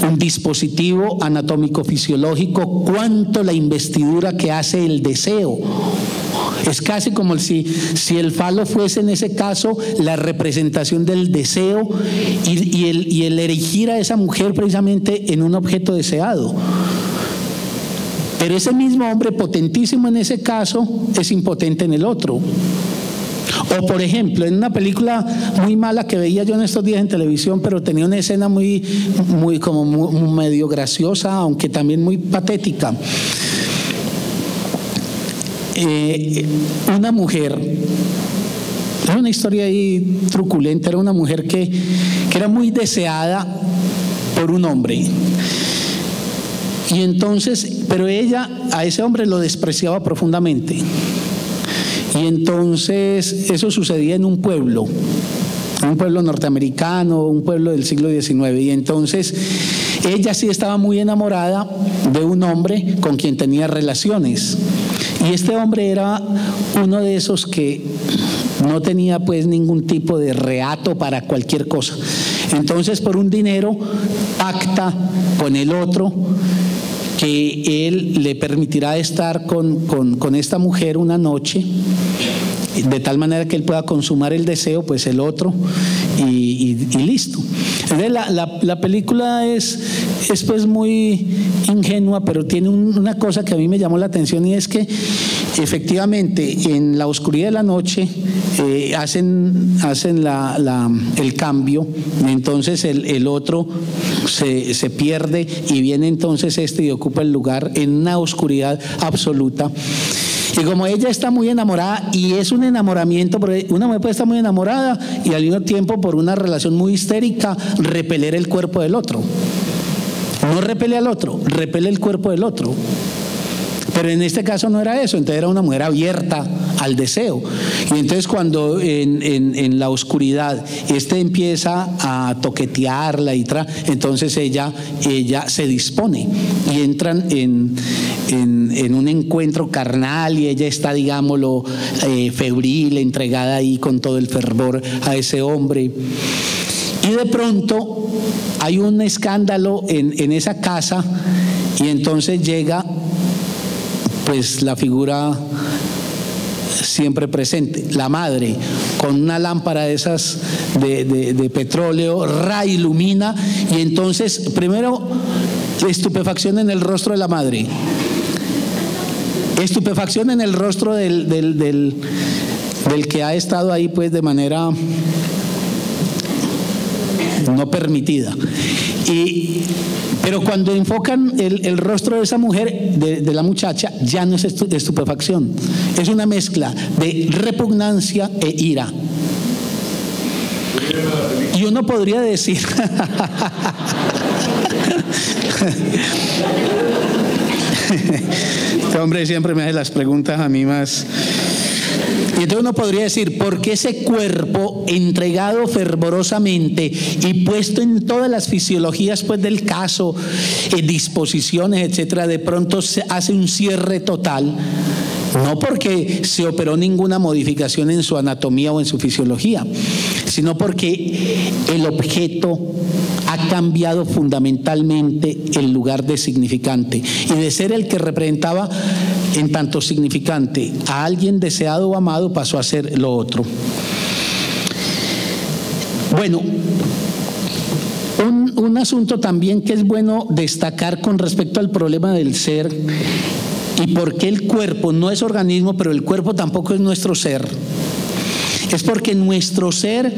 un dispositivo anatómico fisiológico cuanto la investidura que hace el deseo. Es casi como si el falo fuese en ese caso la representación del deseo y el erigir a esa mujer precisamente en un objeto deseado. Pero ese mismo hombre potentísimo en ese caso es impotente en el otro. O por ejemplo, en una película muy mala que veía yo en estos días en televisión, pero tenía una escena muy medio graciosa, aunque también muy patética. Una mujer, era una historia ahí truculenta, era una mujer que era muy deseada por un hombre. Y entonces, pero ella a ese hombre lo despreciaba profundamente. Y entonces eso sucedía en un pueblo norteamericano, un pueblo del siglo XIX. Y entonces ella sí estaba muy enamorada de un hombre con quien tenía relaciones. Y este hombre era uno de esos que no tenía pues ningún tipo de reato para cualquier cosa. Entonces por un dinero pacta con el otro que él le permitirá estar con esta mujer una noche, de tal manera que él pueda consumar el deseo, pues el otro, y listo. Entonces la película es pues muy ingenua, pero tiene una cosa que a mí me llamó la atención, y es que efectivamente en la oscuridad de la noche hacen el cambio. Entonces el otro se pierde y viene entonces y ocupa el lugar en una oscuridad absoluta. Y como ella está muy enamorada, y es un enamoramiento, porque una mujer puede estar muy enamorada y al mismo tiempo por una relación muy histérica repeler el cuerpo del otro. No repele al otro, repele el cuerpo del otro. Pero en este caso no era eso, entonces era una mujer abierta al deseo. Y entonces cuando en la oscuridad empieza a toquetearla entonces ella se dispone y entran en un encuentro carnal, y ella está, digámoslo, febril, entregada ahí con todo el fervor a ese hombre. Y de pronto hay un escándalo en esa casa y entonces llega pues la figura siempre presente, la madre, con una lámpara de esas de petróleo, ilumina, y entonces primero estupefacción en el rostro de la madre, estupefacción en el rostro del que ha estado ahí pues de manera no permitida. Pero cuando enfocan el rostro de esa mujer, de la muchacha, ya no es estupefacción, es una mezcla de repugnancia e ira. Y uno podría decir este hombre siempre me hace las preguntas a mí más. Y entonces uno podría decir, ¿por qué ese cuerpo entregado fervorosamente y puesto en todas las fisiologías pues del caso, disposiciones, etcétera, de pronto se hace un cierre total? No porque se operó ninguna modificación en su anatomía o en su fisiología, sino porque el objeto ha cambiado fundamentalmente el lugar de significante, y de ser el que representaba en tanto significante a alguien deseado o amado, pasó a ser lo otro. Bueno, un asunto también que es bueno destacar con respecto al problema del ser y por qué el cuerpo no es organismo, pero el cuerpo tampoco es nuestro ser, es porque nuestro ser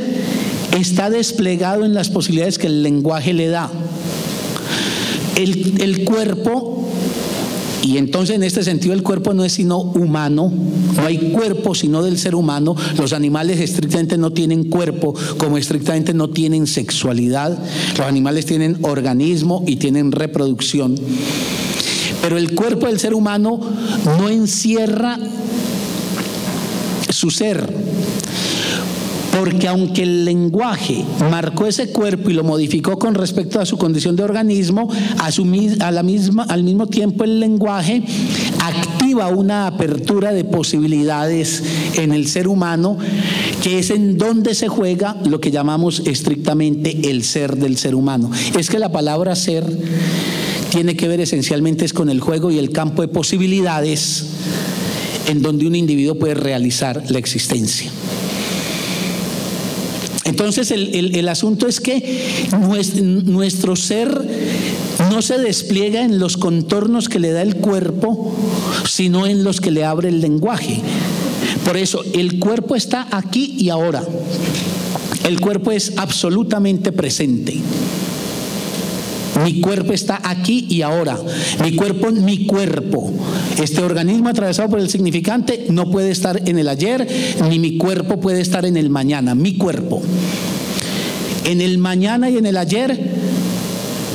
está desplegado en las posibilidades que el lenguaje le da. El cuerpo, y entonces en este sentido el cuerpo no es sino humano, no hay cuerpo sino del ser humano. Los animales estrictamente no tienen cuerpo, como estrictamente no tienen sexualidad. Los animales tienen organismo y tienen reproducción. Pero el cuerpo del ser humano no encierra su ser, porque aunque el lenguaje marcó ese cuerpo y lo modificó con respecto a su condición de organismo, al mismo tiempo el lenguaje activa una apertura de posibilidades en el ser humano, que es en donde se juega lo que llamamos estrictamente el ser del ser humano. Es que la palabra ser tiene que ver esencialmente es con el juego y el campo de posibilidades en donde un individuo puede realizar la existencia. Entonces el asunto es que nuestro ser no se despliega en los contornos que le da el cuerpo, sino en los que le abre el lenguaje. Por eso el cuerpo está aquí y ahora. El cuerpo es absolutamente presente. Mi cuerpo está aquí y ahora. Mi cuerpo, este organismo atravesado por el significante, no puede estar en el ayer, ni mi cuerpo puede estar en el mañana. Mi cuerpo. En el mañana y en el ayer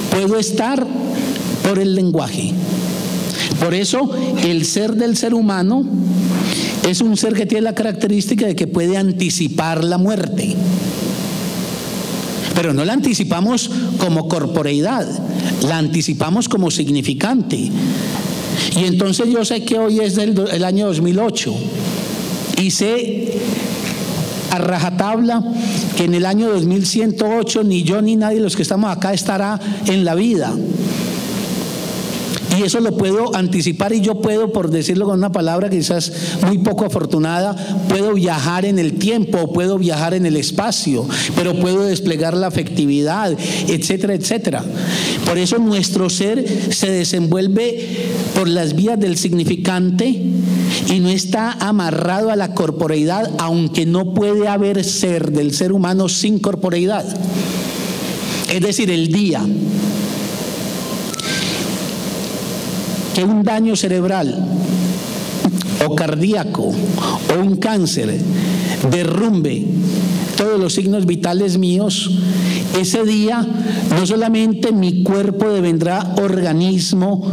puedo estar por el lenguaje. Por eso el ser del ser humano es un ser que tiene la característica de que puede anticipar la muerte. Pero no la anticipamos como corporeidad, la anticipamos como significante. Y entonces yo sé que hoy es el año 2008 y sé a rajatabla que en el año 2108 ni yo ni nadie de los que estamos acá estará en la vida. Y eso lo puedo anticipar, y yo puedo, por decirlo con una palabra quizás muy poco afortunada, puedo viajar en el tiempo o puedo viajar en el espacio, pero puedo desplegar la afectividad, etcétera, etcétera. Por eso nuestro ser se desenvuelve por las vías del significante y no está amarrado a la corporeidad, aunque no puede haber ser del ser humano sin corporeidad. Es decir, el día que un daño cerebral o cardíaco o un cáncer derrumbe todos los signos vitales míos, ese día no solamente mi cuerpo devendrá organismo,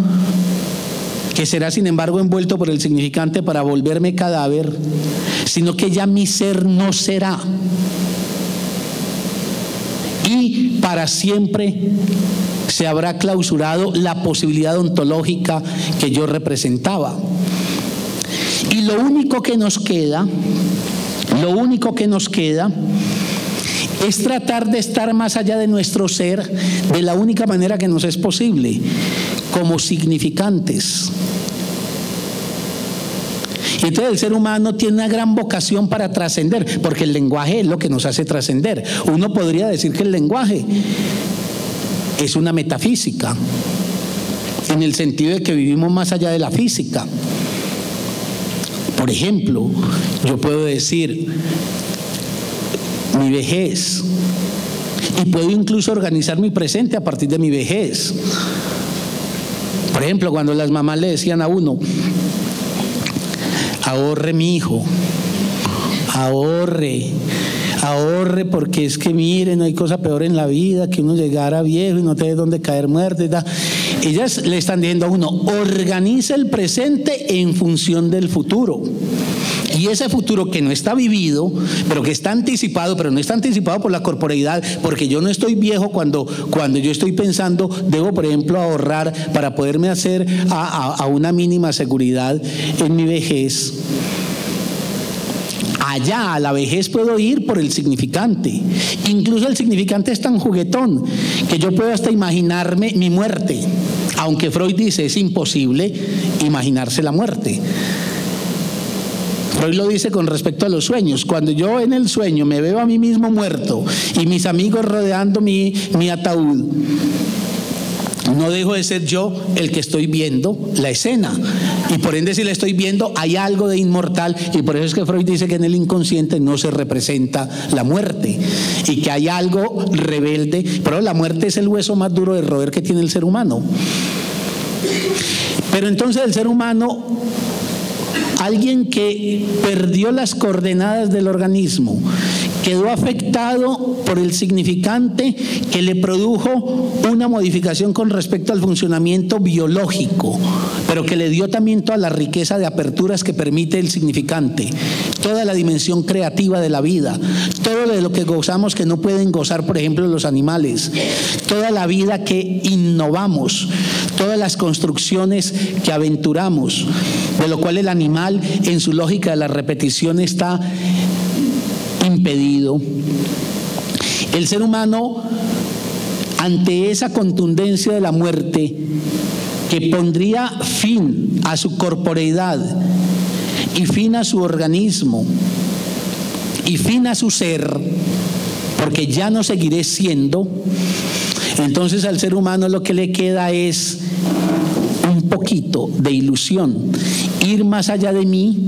que será sin embargo envuelto por el significante para volverme cadáver, sino que ya mi ser no será. Y para siempre se habrá clausurado la posibilidad ontológica que yo representaba. Y lo único que nos queda es tratar de estar más allá de nuestro ser de la única manera que nos es posible, como significantes. Y entonces el ser humano tiene una gran vocación para trascender, porque el lenguaje es lo que nos hace trascender. Uno podría decir que el lenguaje es una metafísica, en el sentido de que vivimos más allá de la física. Por ejemplo, yo puedo decir mi vejez, y puedo incluso organizar mi presente a partir de mi vejez. Por ejemplo, cuando las mamás le decían a uno: ahorre, mi hijo, ahorre, porque es que mire, no hay cosa peor en la vida que uno llegara viejo y no tener dónde caer muerto y tal. Ellas le están diciendo a uno: organiza el presente en función del futuro. Y ese futuro que no está vivido, pero que está anticipado, pero no está anticipado por la corporeidad, porque yo no estoy viejo cuando yo estoy pensando, debo, por ejemplo, ahorrar para poderme hacer a una mínima seguridad en mi vejez. Allá, a la vejez, puedo ir por el significante. Incluso el significante es tan juguetón que yo puedo hasta imaginarme mi muerte, aunque Freud dice es imposible imaginarse la muerte. Freud lo dice con respecto a los sueños. Cuando yo en el sueño me veo a mí mismo muerto y mis amigos rodeando mi ataúd, no dejo de ser yo el que estoy viendo la escena, y por ende, si la estoy viendo, hay algo de inmortal, y por eso es que Freud dice que en el inconsciente no se representa la muerte, y que hay algo rebelde, pero la muerte es el hueso más duro de roer que tiene el ser humano. Pero entonces el ser humano, alguien que perdió las coordenadas del organismo, quedó afectado por el significante que le produjo una modificación con respecto al funcionamiento biológico, pero que le dio también toda la riqueza de aperturas que permite el significante, toda la dimensión creativa de la vida, todo de lo que gozamos que no pueden gozar, por ejemplo, los animales, toda la vida que innovamos, todas las construcciones que aventuramos, de lo cual el animal, en su lógica de la repetición, está impedido. El ser humano, ante esa contundencia de la muerte, que pondría fin a su corporeidad y fin a su organismo y fin a su ser, porque ya no seguiré siendo, entonces al ser humano lo que le queda es un poquito de ilusión, ir más allá de mí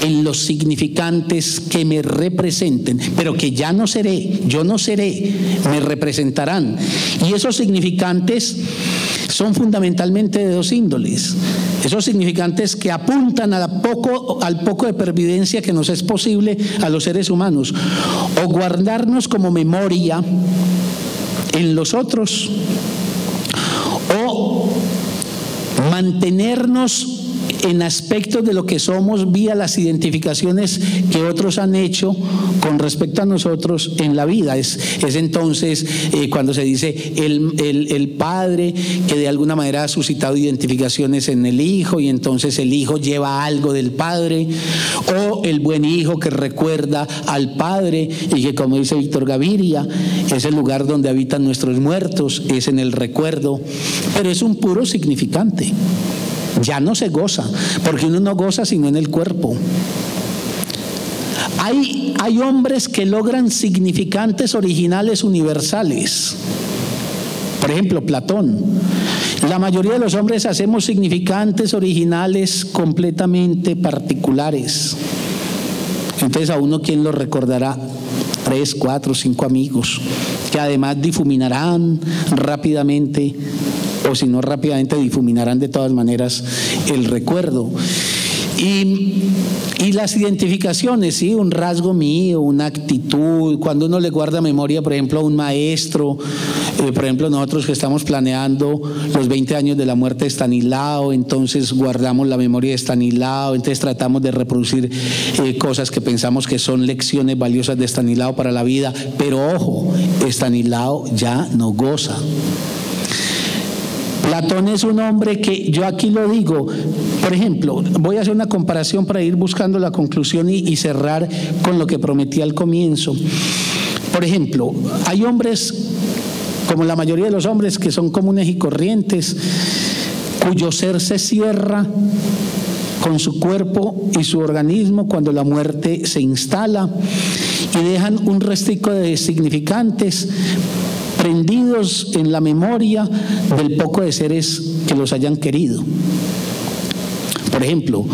en los significantes que me representen, pero que ya no seré, yo no seré, me representarán. Y esos significantes son fundamentalmente de dos índoles. Esos significantes que apuntan al poco de pervivencia que nos es posible a los seres humanos, o guardarnos como memoria en los otros, o mantenernos en aspectos de lo que somos vía las identificaciones que otros han hecho con respecto a nosotros en la vida. Es entonces cuando se dice el padre que de alguna manera ha suscitado identificaciones en el hijo, y entonces el hijo lleva algo del padre, o el buen hijo que recuerda al padre y que, como dice Víctor Gaviria, es el lugar donde habitan nuestros muertos, es en el recuerdo, pero es un puro significante. Ya no se goza, porque uno no goza sino en el cuerpo. Hay hombres que logran significantes originales universales. Por ejemplo, Platón. La mayoría de los hombres hacemos significantes originales completamente particulares. Entonces, a uno, ¿quién lo recordará? 3, 4, 5 amigos, que además difuminarán rápidamente, o si no rápidamente, difuminarán de todas maneras el recuerdo. Y las identificaciones, ¿sí? Un rasgo mío, una actitud. Cuando uno le guarda memoria, por ejemplo, a un maestro, por ejemplo, nosotros que estamos planeando los 20 años de la muerte de Estanislao, entonces guardamos la memoria de Estanislao, entonces tratamos de reproducir cosas que pensamos que son lecciones valiosas de Estanislao para la vida, pero ojo, Estanislao ya no goza. Platón es un hombre que, yo aquí lo digo, por ejemplo, voy a hacer una comparación para ir buscando la conclusión y cerrar con lo que prometí al comienzo. Por ejemplo, hay hombres, como la mayoría de los hombres, que son comunes y corrientes, cuyo ser se cierra con su cuerpo y su organismo cuando la muerte se instala, y dejan un restico de significantes prendidos en la memoria del poco de seres que los hayan querido. Por ejemplo,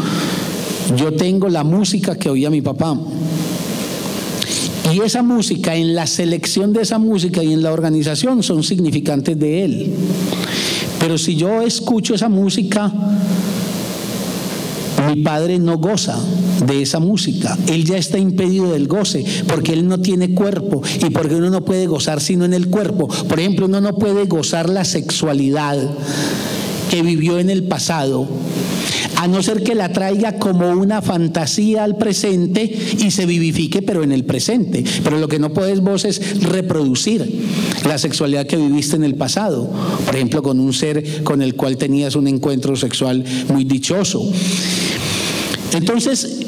yo tengo la música que oía mi papá, y esa música, en la selección de esa música y en la organización, son significantes de él. Pero si yo escucho esa música, mi padre no goza de esa música, él ya está impedido del goce, porque él no tiene cuerpo, y porque uno no puede gozar sino en el cuerpo. Por ejemplo, uno no puede gozar la sexualidad que vivió en el pasado, a no ser que la traiga como una fantasía al presente y se vivifique, pero en el presente. Pero lo que no puedes vos es reproducir la sexualidad que viviste en el pasado, por ejemplo, con un ser con el cual tenías un encuentro sexual muy dichoso. Entonces,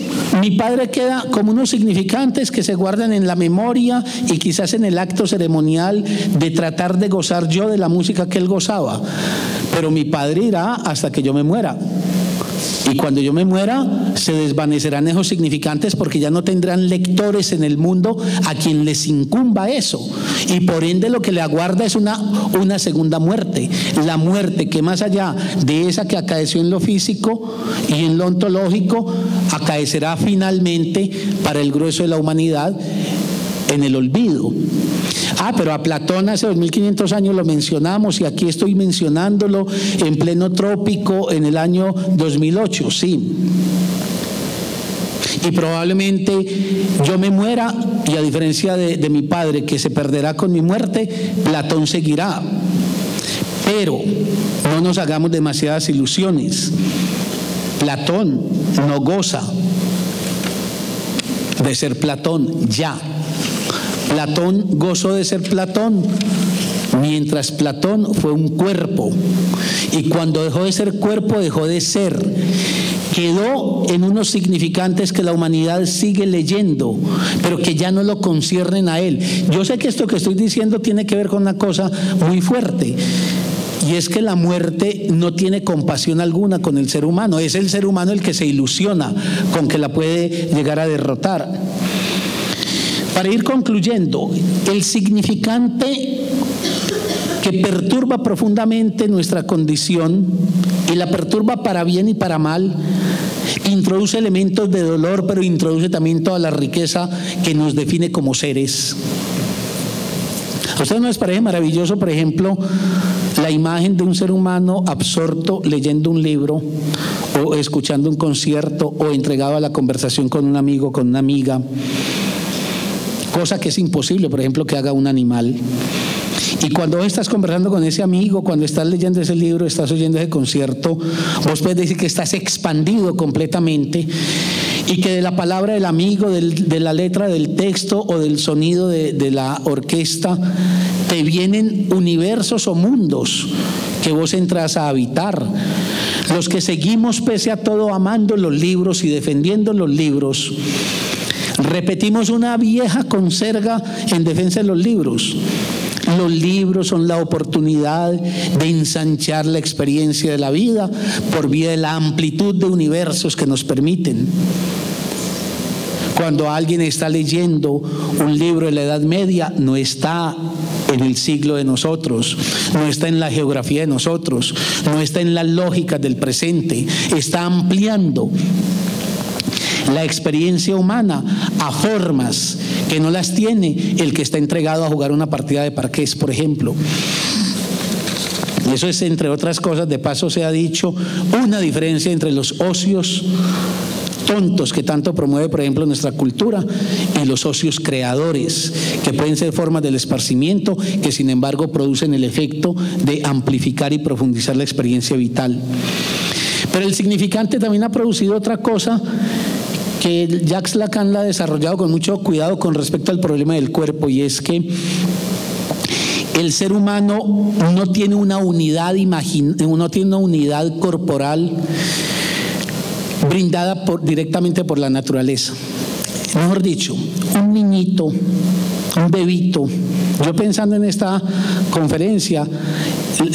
mi padre queda como unos significantes que se guardan en la memoria y quizás en el acto ceremonial de tratar de gozar yo de la música que él gozaba. Pero mi padre irá hasta que yo me muera. Y cuando yo me muera, se desvanecerán esos significantes, porque ya no tendrán lectores en el mundo a quien les incumba eso. Y por ende lo que le aguarda es una segunda muerte. La muerte que, más allá de esa que acaeció en lo físico y en lo ontológico, acaecerá finalmente para el grueso de la humanidad en el olvido. Pero a Platón hace 2500 años lo mencionamos, y aquí estoy mencionándolo en pleno trópico en el año 2008, sí. Y probablemente yo me muera, y a diferencia de mi padre, que se perderá con mi muerte, Platón seguirá. Pero no nos hagamos demasiadas ilusiones. Platón no goza de ser Platón ya. Platón gozó de ser Platón mientras Platón fue un cuerpo, y cuando dejó de ser cuerpo, dejó de ser. Quedó en unos significantes que la humanidad sigue leyendo, pero que ya no lo conciernen a él. Yo sé que esto que estoy diciendo tiene que ver con una cosa muy fuerte, y es que la muerte no tiene compasión alguna con el ser humano. Es el ser humano el que se ilusiona con que la puede llegar a derrotar. Para ir concluyendo, el significante que perturba profundamente nuestra condición, y la perturba para bien y para mal, introduce elementos de dolor, pero introduce también toda la riqueza que nos define como seres. ¿A ustedes no les parece maravilloso, por ejemplo, la imagen de un ser humano absorto leyendo un libro, o escuchando un concierto, o entregado a la conversación con un amigo, con una amiga? Cosa que es imposible, por ejemplo, que haga un animal. Y cuando vos estás conversando con ese amigo, cuando estás leyendo ese libro, estás oyendo ese concierto, vos puedes decir que estás expandido completamente, y que de la palabra del amigo, de la letra del texto o del sonido de la orquesta, te vienen universos o mundos que vos entras a habitar. Los que seguimos pese a todo amando los libros y defendiendo los libros, repetimos una vieja conserga en defensa de los libros. Los libros son la oportunidad de ensanchar la experiencia de la vida por vía de la amplitud de universos que nos permiten. Cuando alguien está leyendo un libro de la Edad Media, no está en el siglo de nosotros, no está en la geografía de nosotros, no está en las lógicas del presente, está ampliando la experiencia humana a formas que no las tiene el que está entregado a jugar una partida de parqués, por ejemplo. Y eso es, entre otras cosas, de paso se ha dicho, una diferencia entre los ocios tontos que tanto promueve, por ejemplo, nuestra cultura, y los ocios creadores, que pueden ser formas del esparcimiento, que sin embargo producen el efecto de amplificar y profundizar la experiencia vital. Pero el significante también ha producido otra cosa que Jacques Lacan la ha desarrollado con mucho cuidado con respecto al problema del cuerpo, y es que el ser humano no tiene una unidad corporal brindada directamente por la naturaleza. Mejor dicho, un niñito un bebito. Yo pensando en esta conferencia,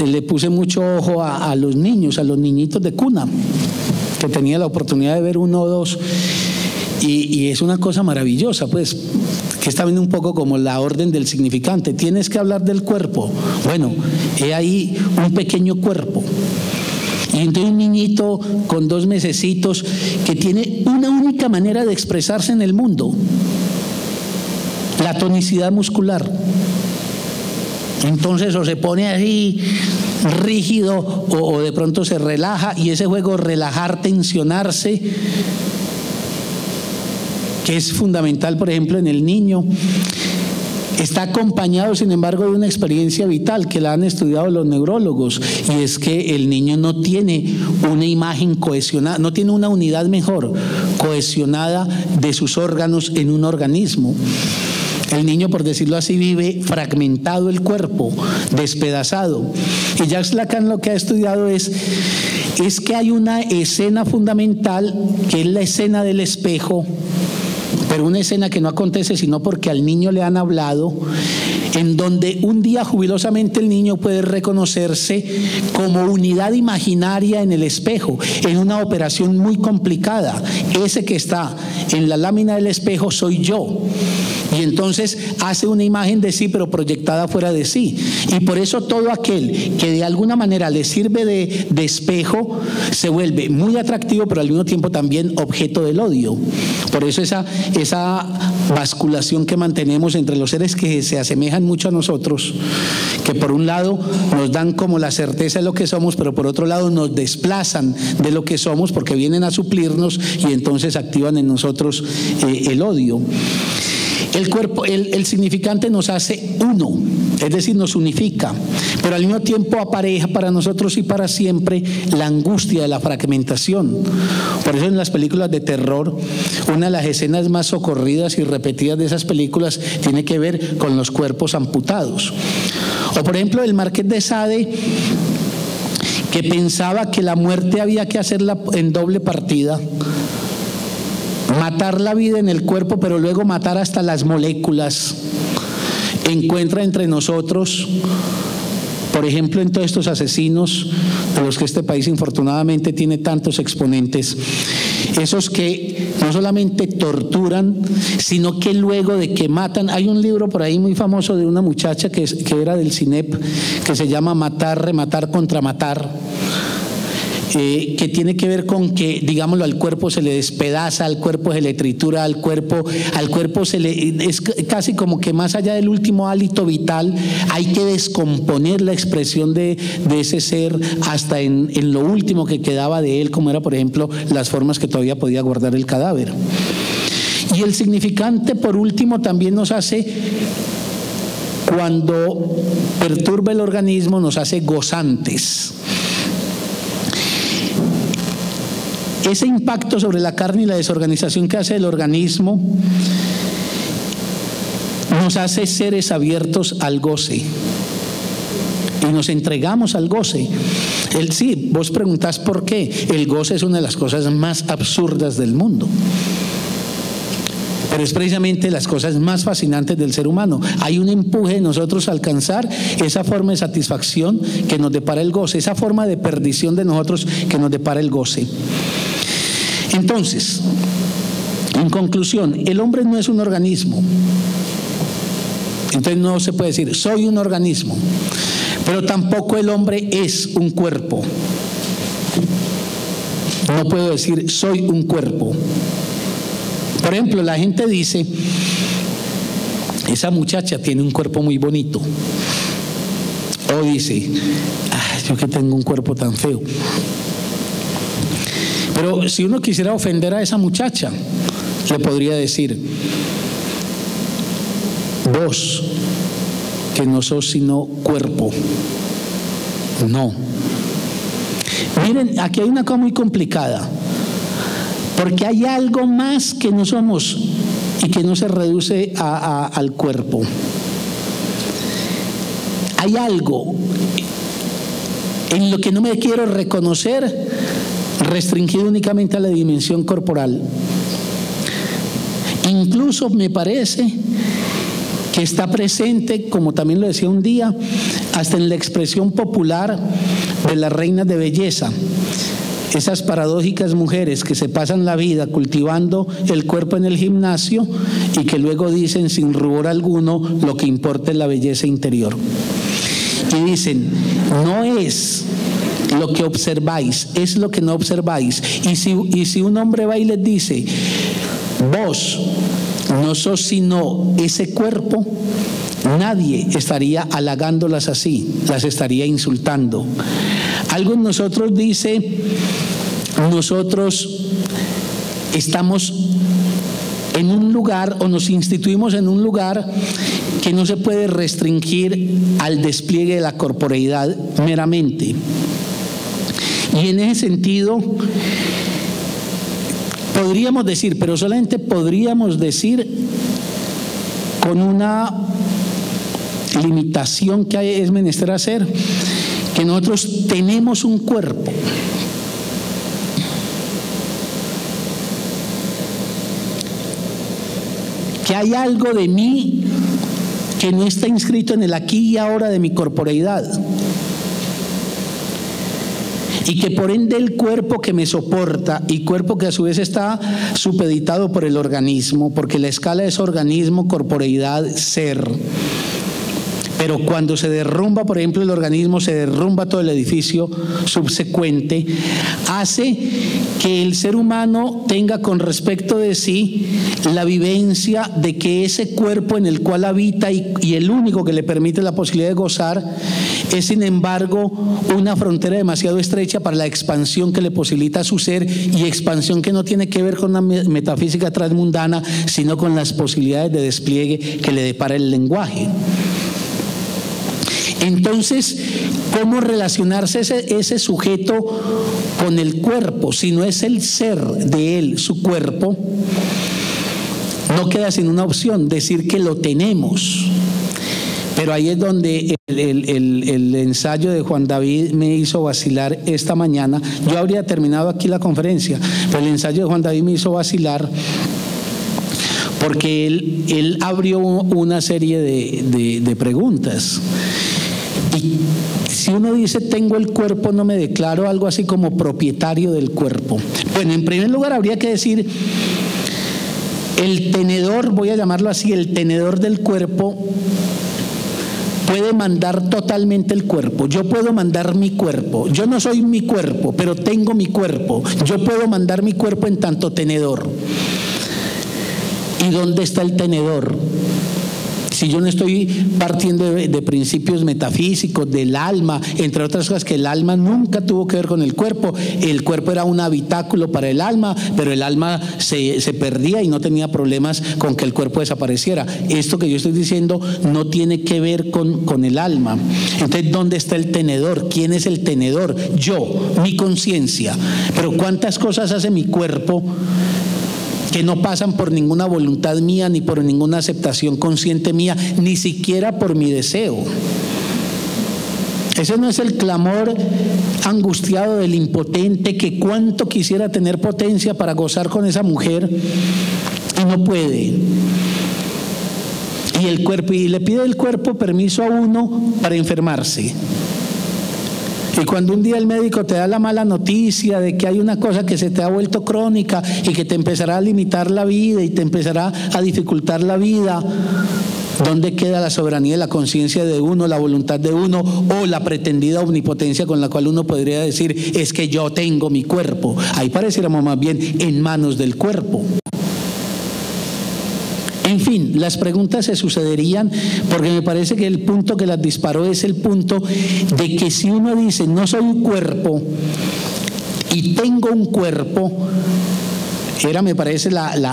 le puse mucho ojo a los niños, a los niñitos de cuna, que tenía la oportunidad de ver uno o dos, y es una cosa maravillosa, pues, que está viendo un poco como la orden del significante. Tienes que hablar del cuerpo. Bueno, he ahí un pequeño cuerpo. Y entonces un niñito con 2 mesecitos que tiene una única manera de expresarse en el mundo: la tonicidad muscular. Entonces o se pone así rígido o de pronto se relaja, y ese juego relajar, tensionarse, que es fundamental, por ejemplo, en el niño, está acompañado, sin embargo, de una experiencia vital que la han estudiado los neurólogos, y es que el niño no tiene una imagen cohesionada, no tiene una unidad mejor cohesionada de sus órganos en un organismo. El niño, por decirlo así, vive fragmentado el cuerpo, despedazado. Y Jacques Lacan lo que ha estudiado es que hay una escena fundamental, que es la escena del espejo, pero una escena que no acontece sino porque al niño le han hablado, en donde un día jubilosamente el niño puede reconocerse como unidad imaginaria en el espejo, en una operación muy complicada. Ese que está en la lámina del espejo soy yo. Y entonces hace una imagen de sí, pero proyectada fuera de sí. Y por eso todo aquel que de alguna manera le sirve de espejo se vuelve muy atractivo, pero al mismo tiempo también objeto del odio. Por eso esa basculación que mantenemos entre los seres que se asemejan mucho a nosotros, que por un lado nos dan como la certeza de lo que somos, pero por otro lado nos desplazan de lo que somos porque vienen a suplirnos, y entonces activan en nosotros el odio. El cuerpo, el significante nos hace uno, es decir, nos unifica, pero al mismo tiempo apareja para nosotros y para siempre la angustia de la fragmentación. Por eso en las películas de terror, una de las escenas más socorridas y repetidas de esas películas tiene que ver con los cuerpos amputados. O por ejemplo el Marqués de Sade, que pensaba que la muerte había que hacerla en doble partida: matar la vida en el cuerpo, pero luego matar hasta las moléculas. Encuentra entre nosotros, por ejemplo, en todos estos asesinos, de los que este país infortunadamente tiene tantos exponentes, esos que no solamente torturan, sino que luego de que matan. Hay un libro por ahí muy famoso de una muchacha que era del CINEP, que se llama Matar, Rematar, Contramatar, que tiene que ver con que, digámoslo, al cuerpo se le despedaza, al cuerpo se le tritura, al cuerpo se le, es casi como que más allá del último hálito vital hay que descomponer la expresión de ese ser hasta en lo último que quedaba de él, como era por ejemplo las formas que todavía podía guardar el cadáver. Y el significante, por último, también nos hace, cuando perturba el organismo, nos hace gozantes. Ese impacto sobre la carne y la desorganización que hace el organismo nos hace seres abiertos al goce, y nos entregamos al goce. Sí, vos preguntás por qué. El goce es una de las cosas más absurdas del mundo, pero es precisamente las cosas más fascinantes del ser humano. Hay un empuje en nosotros a alcanzar esa forma de satisfacción que nos depara el goce, esa forma de perdición de nosotros que nos depara el goce. Entonces, en conclusión, el hombre no es un organismo. Entonces no se puede decir soy un organismo, pero tampoco el hombre es un cuerpo. No puedo decir soy un cuerpo. Por ejemplo, la gente dice: esa muchacha tiene un cuerpo muy bonito. O dice: yo que tengo un cuerpo tan feo. Pero si uno quisiera ofender a esa muchacha, le podría decir: vos, que no sos sino cuerpo. No. Miren, aquí hay una cosa muy complicada, porque hay algo más que no somos y que no se reduce al cuerpo. Hay algo en lo que no me quiero reconocer, restringido únicamente a la dimensión corporal. Incluso me parece que está presente, como también lo decía un día, hasta en la expresión popular de las reinas de belleza. Esas paradójicas mujeres que se pasan la vida cultivando el cuerpo en el gimnasio y que luego dicen sin rubor alguno lo que importa es la belleza interior. Y dicen, no es lo que observáis, es lo que no observáis. Y si un hombre va y les dice, vos no sos sino ese cuerpo, nadie estaría halagándolas así, las estaría insultando. Algo en nosotros dice, nosotros estamos en un lugar o nos instituimos en un lugar que no se puede restringir al despliegue de la corporeidad meramente. Y en ese sentido, podríamos decir, pero solamente podríamos decir con una limitación que es menester hacer, que nosotros tenemos un cuerpo. Que hay algo de mí que no está inscrito en el aquí y ahora de mi corporeidad. Y que por ende el cuerpo que me soporta, y cuerpo que a su vez está supeditado por el organismo, porque la escala es organismo, corporeidad, ser. Pero cuando se derrumba, por ejemplo, el organismo, se derrumba todo el edificio subsecuente, hace que el ser humano tenga con respecto de sí la vivencia de que ese cuerpo en el cual habita y el único que le permite la posibilidad de gozar es, sin embargo, una frontera demasiado estrecha para la expansión que le posibilita su ser, y expansión que no tiene que ver con la metafísica transmundana, sino con las posibilidades de despliegue que le depara el lenguaje. Entonces, ¿cómo relacionarse ese sujeto con el cuerpo? Si no es el ser de él, su cuerpo, no queda sin una opción, decir que lo tenemos. Pero ahí es donde el ensayo de Juan David me hizo vacilar esta mañana. Yo habría terminado aquí la conferencia, pero el ensayo de Juan David me hizo vacilar porque él abrió una serie de preguntas. Y si uno dice tengo el cuerpo, no me declaro, algo así como propietario del cuerpo. Bueno, en primer lugar habría que decir, el tenedor, voy a llamarlo así, el tenedor del cuerpo puede mandar totalmente el cuerpo. Yo puedo mandar mi cuerpo. Yo no soy mi cuerpo, pero tengo mi cuerpo. Yo puedo mandar mi cuerpo en tanto tenedor. ¿Y dónde está el tenedor? Si yo no estoy partiendo de principios metafísicos, del alma, entre otras cosas, que el alma nunca tuvo que ver con el cuerpo era un habitáculo para el alma, pero el alma se perdía y no tenía problemas con que el cuerpo desapareciera. Esto que yo estoy diciendo no tiene que ver con el alma. Entonces, ¿dónde está el tenedor? ¿Quién es el tenedor? Yo, mi conciencia. Pero ¿cuántas cosas hace mi cuerpo que no pasan por ninguna voluntad mía, ni por ninguna aceptación consciente mía, ni siquiera por mi deseo? Ese no es el clamor angustiado del impotente que cuánto quisiera tener potencia para gozar con esa mujer y no puede. Y le pide el cuerpo permiso a uno para enfermarse. Y cuando un día el médico te da la mala noticia de que hay una cosa que se te ha vuelto crónica y que te empezará a limitar la vida y te empezará a dificultar la vida, ¿dónde queda la soberanía de la conciencia de uno, la voluntad de uno, o la pretendida omnipotencia con la cual uno podría decir, es que yo tengo mi cuerpo? Ahí pareciéramos más bien en manos del cuerpo. En fin, las preguntas se sucederían porque me parece que el punto que las disparó es el punto de que si uno dice no soy un cuerpo y tengo un cuerpo, era, me parece,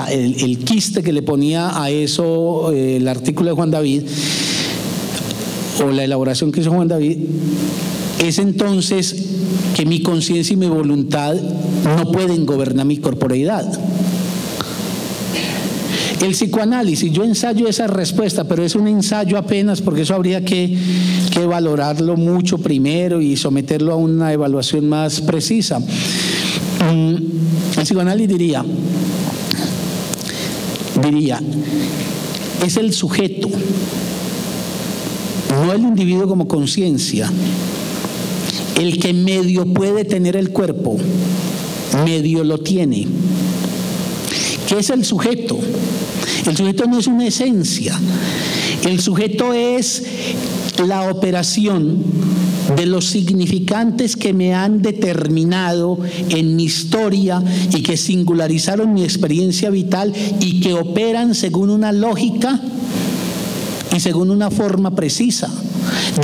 el quiste que le ponía a eso el artículo de Juan David, o la elaboración que hizo Juan David, es entonces que mi conciencia y mi voluntad no pueden gobernar mi corporeidad. El psicoanálisis, yo ensayo esa respuesta, pero es un ensayo apenas, porque eso habría que valorarlo mucho primero y someterlo a una evaluación más precisa. El psicoanálisis diría, es el sujeto, no el individuo como conciencia, el que medio puede tener el cuerpo, medio lo tiene. ¿Qué es el sujeto? El sujeto no es una esencia, el sujeto es la operación de los significantes que me han determinado en mi historia y que singularizaron mi experiencia vital y que operan según una lógica y según una forma precisa.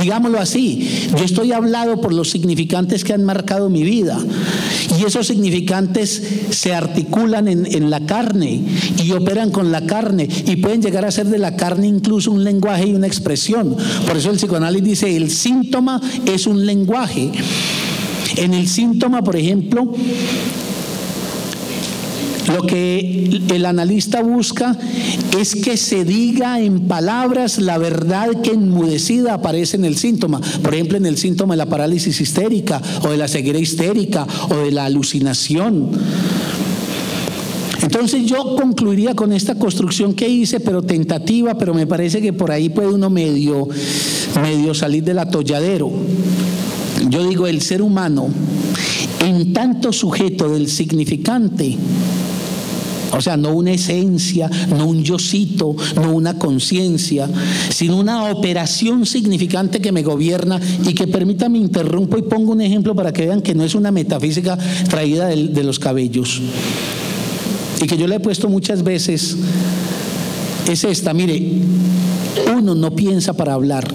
Digámoslo así, yo estoy hablado por los significantes que han marcado mi vida y esos significantes se articulan en la carne y operan con la carne y pueden llegar a ser de la carne incluso un lenguaje y una expresión. Por eso el psicoanálisis dice, el síntoma es un lenguaje. En el síntoma, por ejemplo, lo que el analista busca es que se diga en palabras la verdad que enmudecida aparece en el síntoma. Por ejemplo, en el síntoma de la parálisis histérica o de la ceguera histérica o de la alucinación. Entonces yo concluiría con esta construcción que hice, pero tentativa, pero me parece que por ahí puede uno medio salir del atolladero. Yo digo, el ser humano, en tanto sujeto del significante, o sea, no una esencia, no un yocito, no una conciencia, sino una operación significante que me gobierna y que, permítame, interrumpo y pongo un ejemplo para que vean que no es una metafísica traída de los cabellos y que yo le he puesto muchas veces, es esta. Mire, uno no piensa para hablar,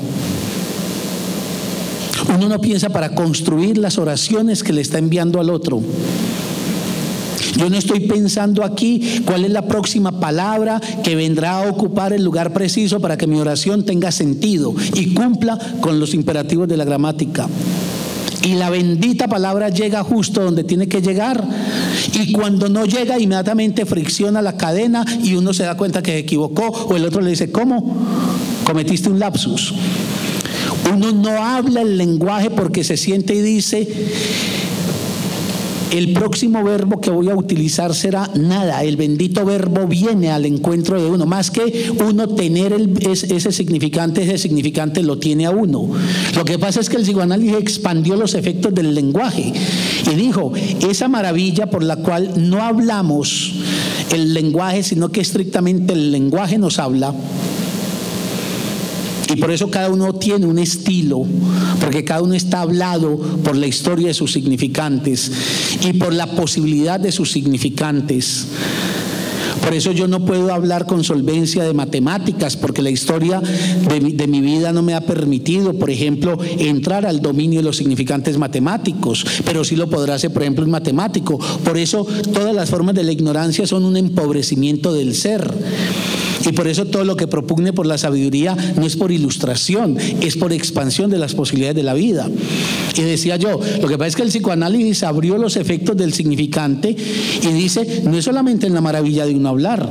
uno no piensa para construir las oraciones que le está enviando al otro. Yo no estoy pensando aquí cuál es la próxima palabra que vendrá a ocupar el lugar preciso para que mi oración tenga sentido y cumpla con los imperativos de la gramática. Y la bendita palabra llega justo donde tiene que llegar, y cuando no llega, inmediatamente fricciona la cadena y uno se da cuenta que se equivocó, o el otro le dice, ¿cómo? Cometiste un lapsus. Uno no habla el lenguaje porque se siente y dice, el próximo verbo que voy a utilizar será nada. El bendito verbo viene al encuentro de uno. Más que uno tener ese significante lo tiene a uno. Lo que pasa es que el psicoanálisis expandió los efectos del lenguaje y dijo, esa maravilla por la cual no hablamos el lenguaje, sino que estrictamente el lenguaje nos habla. Y por eso cada uno tiene un estilo, porque cada uno está hablado por la historia de sus significantes y por la posibilidad de sus significantes. Por eso yo no puedo hablar con solvencia de matemáticas, porque la historia de mi vida no me ha permitido, por ejemplo, entrar al dominio de los significantes matemáticos, pero sí lo podrá hacer, por ejemplo, un matemático. Por eso todas las formas de la ignorancia son un empobrecimiento del ser. Y por eso todo lo que propugne por la sabiduría no es por ilustración, es por expansión de las posibilidades de la vida. Y decía yo, lo que pasa es que el psicoanálisis abrió los efectos del significante y dice, no es solamente en la maravilla de uno hablar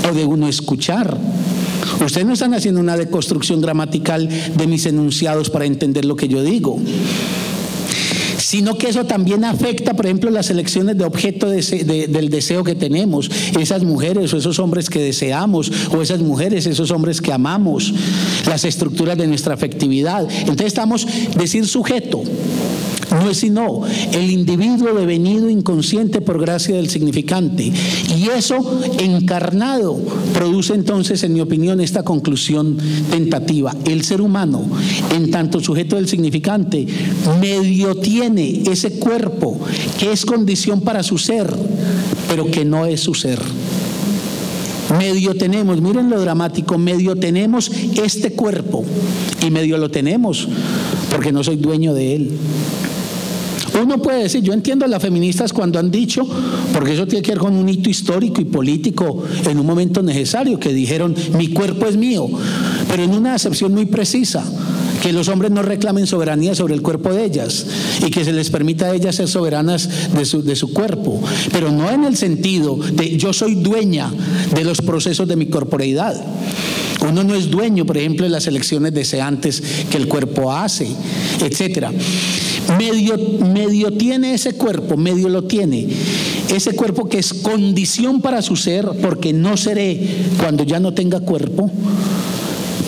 o de uno escuchar. Ustedes no están haciendo una deconstrucción gramatical de mis enunciados para entender lo que yo digo, sino que eso también afecta, por ejemplo, las elecciones de objeto del deseo que tenemos, esas mujeres o esos hombres que deseamos, o esas mujeres, esos hombres que amamos, las estructuras de nuestra afectividad. Entonces estamos, decir sujeto, no es sino el individuo devenido inconsciente por gracia del significante, y eso encarnado produce entonces, en mi opinión, esta conclusión tentativa. El ser humano, en tanto sujeto del significante, medio tiene ese cuerpo que es condición para su ser, pero que no es su ser. Medio tenemos, miren lo dramático, medio tenemos este cuerpo y medio lo tenemos porque no soy dueño de él. Uno puede decir, yo entiendo a las feministas cuando han dicho, porque eso tiene que ver con un hito histórico y político en un momento necesario, que dijeron, mi cuerpo es mío, pero en una acepción muy precisa, que los hombres no reclamen soberanía sobre el cuerpo de ellas y que se les permita a ellas ser soberanas de su cuerpo, pero no en el sentido de yo soy dueña de los procesos de mi corporeidad. Uno no es dueño, por ejemplo, de las elecciones deseantes que el cuerpo hace, etcétera. Medio tiene ese cuerpo, medio lo tiene. ese cuerpo que es condición para su ser, porque no seré cuando ya no tenga cuerpo,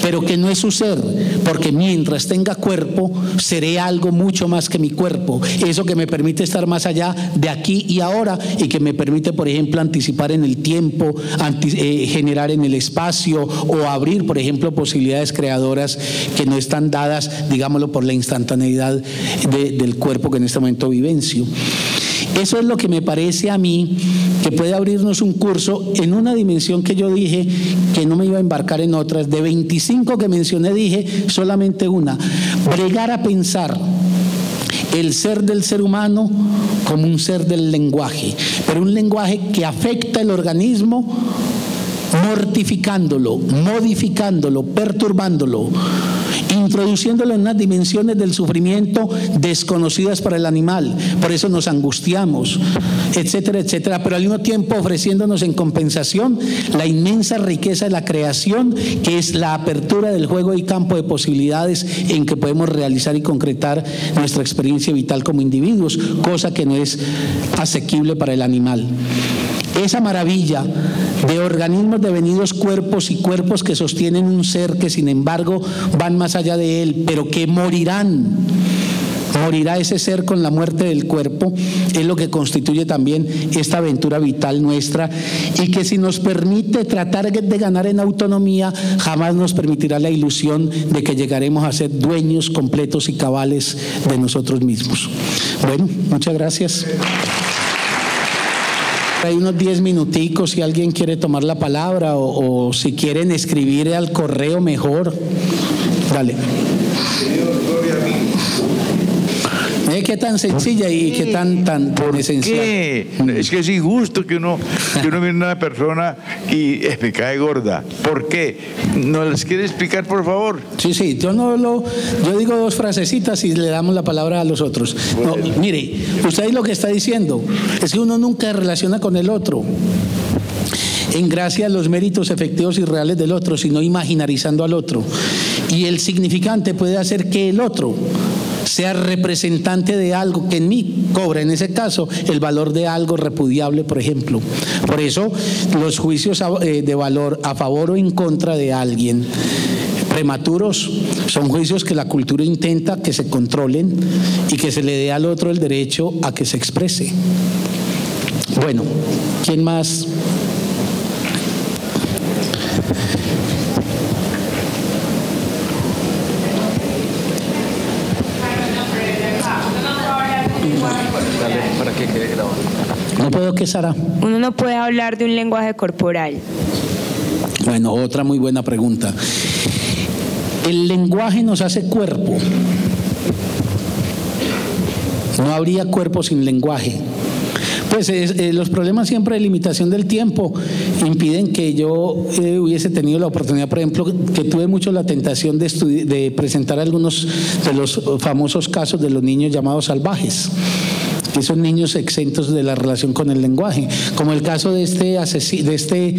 pero que no es su ser, porque mientras tenga cuerpo, seré algo mucho más que mi cuerpo. Eso que me permite estar más allá de aquí y ahora, y que me permite, por ejemplo, anticipar en el tiempo, generar en el espacio, o abrir, por ejemplo, posibilidades creadoras que no están dadas, digámoslo, por la instantaneidad del cuerpo que en este momento vivencio. Eso es lo que me parece a mí que puede abrirnos un curso en una dimensión que yo dije que no me iba a embarcar en otras. De 25 que mencioné, dije solamente una: bregar a pensar el ser del ser humano como un ser del lenguaje, pero un lenguaje que afecta el organismo, mortificándolo, modificándolo, perturbándolo, introduciéndolo en unas dimensiones del sufrimiento desconocidas para el animal. Por eso nos angustiamos, etcétera, etcétera, pero al mismo tiempo ofreciéndonos en compensación la inmensa riqueza de la creación, que es la apertura del juego y campo de posibilidades en que podemos realizar y concretar nuestra experiencia vital como individuos, cosa que no es asequible para el animal. Esa maravilla de organismos devenidos cuerpos y cuerpos que sostienen un ser que sin embargo van más allá de él, pero que morirán. Morirá ese ser con la muerte del cuerpo, es lo que constituye también esta aventura vital nuestra, y que si nos permite tratar de ganar en autonomía, jamás nos permitirá la ilusión de que llegaremos a ser dueños completos y cabales de nosotros mismos. Bueno, muchas gracias. Hay unos 10 minuticos si alguien quiere tomar la palabra, o si quieren escribir al correo mejor. Dale. Qué tan sencilla y qué tan esencial. ¿Qué? Es que es injusto que uno mire a una persona y me cae gorda. ¿Por qué? ¿Nos las quiere explicar, por favor? Sí, yo digo dos frasecitas y le damos la palabra a los otros. No, mire, usted lo que está diciendo es que uno nunca se relaciona con el otro en gracia a los méritos efectivos y reales del otro, sino imaginarizando al otro. Y el significante puede hacer que el otro sea representante de algo que en mí cobra, en ese caso, el valor de algo repudiable, por ejemplo. Por eso, los juicios de valor a favor o en contra de alguien prematuros son juicios que la cultura intenta que se controlen y que se le dé al otro el derecho a que se exprese. Bueno, ¿quién más? ¿No puedo qué, Sara? Uno no puede hablar de un lenguaje corporal. Bueno, otra muy buena pregunta. El lenguaje nos hace cuerpo. No habría cuerpo sin lenguaje. Pues los problemas siempre de limitación del tiempo impiden que yo hubiese tenido la oportunidad, por ejemplo, que tuve mucho la tentación de presentar algunos de los famosos casos de los niños llamados salvajes, que son niños exentos de la relación con el lenguaje, como el caso de este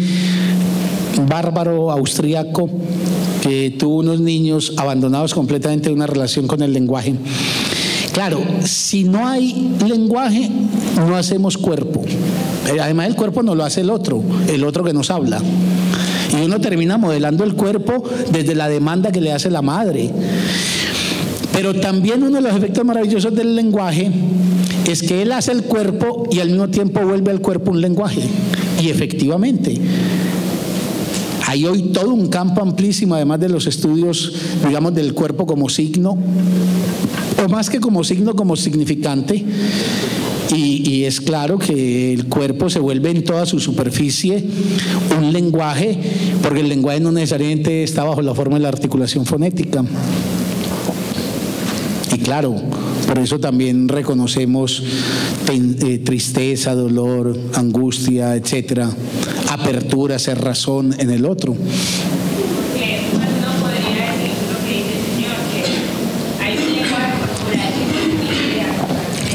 bárbaro austriaco que tuvo unos niños abandonados completamente de una relación con el lenguaje. Claro, si no hay lenguaje, no hacemos cuerpo. Además, el cuerpo no lo hace el otro que nos habla. Y uno termina modelando el cuerpo desde la demanda que le hace la madre. Pero también uno de los efectos maravillosos del lenguaje es que él hace el cuerpo y al mismo tiempo vuelve al cuerpo un lenguaje. Y efectivamente, hay hoy todo un campo amplísimo, además de los estudios, digamos, del cuerpo como signo, o más que como signo, como significante. Y es claro que el cuerpo se vuelve en toda su superficie un lenguaje, porque el lenguaje no necesariamente está bajo la forma de la articulación fonética. Y claro, por eso también reconocemos tristeza, dolor, angustia, etcétera, apertura, cerrazón en el otro.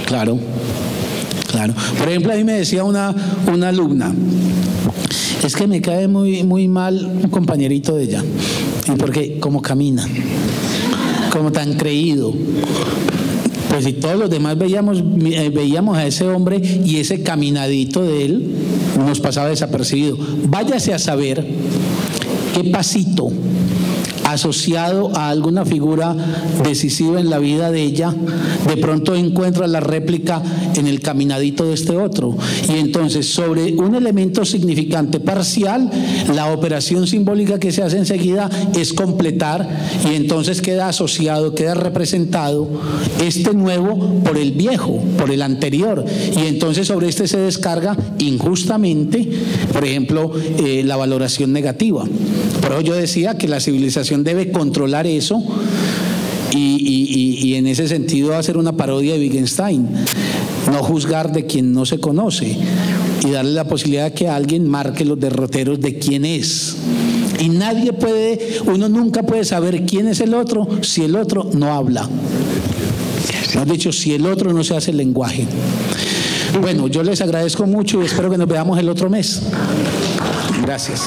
Claro. Por ejemplo, a mí me decía una alumna, es que me cae muy mal un compañerito de ella. ¿Y por qué? Como camina, como tan creído. Pues si todos los demás veíamos a ese hombre y ese caminadito de él nos pasaba desapercibido. Váyase a saber qué pasito asociado a alguna figura decisiva en la vida de ella, de pronto encuentra la réplica en el caminadito de este otro. Y entonces, sobre un elemento significante parcial, la operación simbólica que se hace enseguida es completar, y entonces queda asociado, queda representado este nuevo por el viejo, por el anterior, y entonces sobre este se descarga injustamente, por ejemplo, la valoración negativa. Por eso yo decía que la civilización debe controlar eso y en ese sentido hacer una parodia de Wittgenstein, no juzgar de quien no se conoce y darle la posibilidad de que alguien marque los derroteros de quién es. Y uno nunca puede saber quién es el otro si el otro no habla. Mejor dicho, si el otro no se hace el lenguaje. Bueno, yo les agradezco mucho y espero que nos veamos el otro mes. Gracias.